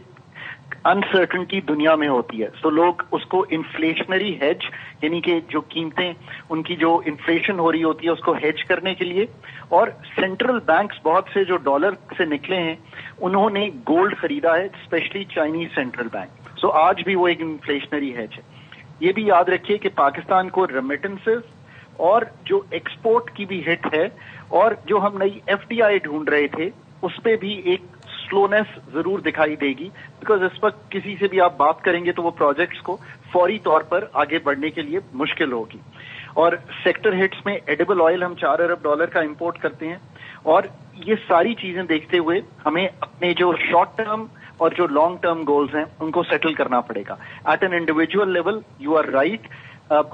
انسرٹنٹی دنیا میں ہوتی ہے. تو لوگ اس کو انفلیشنری ہیج، یعنی کہ جو قیمتیں ان کی جو انفلیشن ہو رہی ہوتی ہے اس کو ہیج کرنے کے لیے، اور سینٹرل بینکس بہت سے جو ڈالر سے نکلے ہیں انہوں نے گولڈ خریدا ہے، اسپیشلی چائنیز سینٹرل بینک. سو آج بھی وہ ایک انفلیشنری ہیج ہے. یہ بھی یاد رکھیے کہ پاکستان کو ریمیٹنسز اور جو ایکسپورٹ کی بھی ہٹ ہے، اور جو ہم نئی FDI ڈھونڈ رہے تھے اس پہ بھی ایک سلونیس ضرور دکھائی دے گی، بیکاز اس وقت کسی سے بھی آپ بات کریں گے تو وہ پروجیکٹس کو فوری طور پر آگے بڑھنے کے لیے مشکل ہوگی. اور سیکٹر ہٹس میں ایڈیبل آئل ہم $4 ارب کا امپورٹ کرتے ہیں. اور یہ ساری چیزیں دیکھتے ہوئے ہمیں اپنے جو شارٹ ٹرم اور جو لانگ ٹرم گولز ہیں ان کو سیٹل کرنا پڑے گا. At an individual level you are right,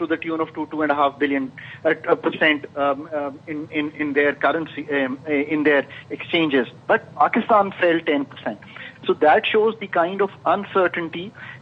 to the tune of 2.5 billion percent in their currency, in their exchanges, but Pakistan fell 10%. So that shows the kind of uncertainty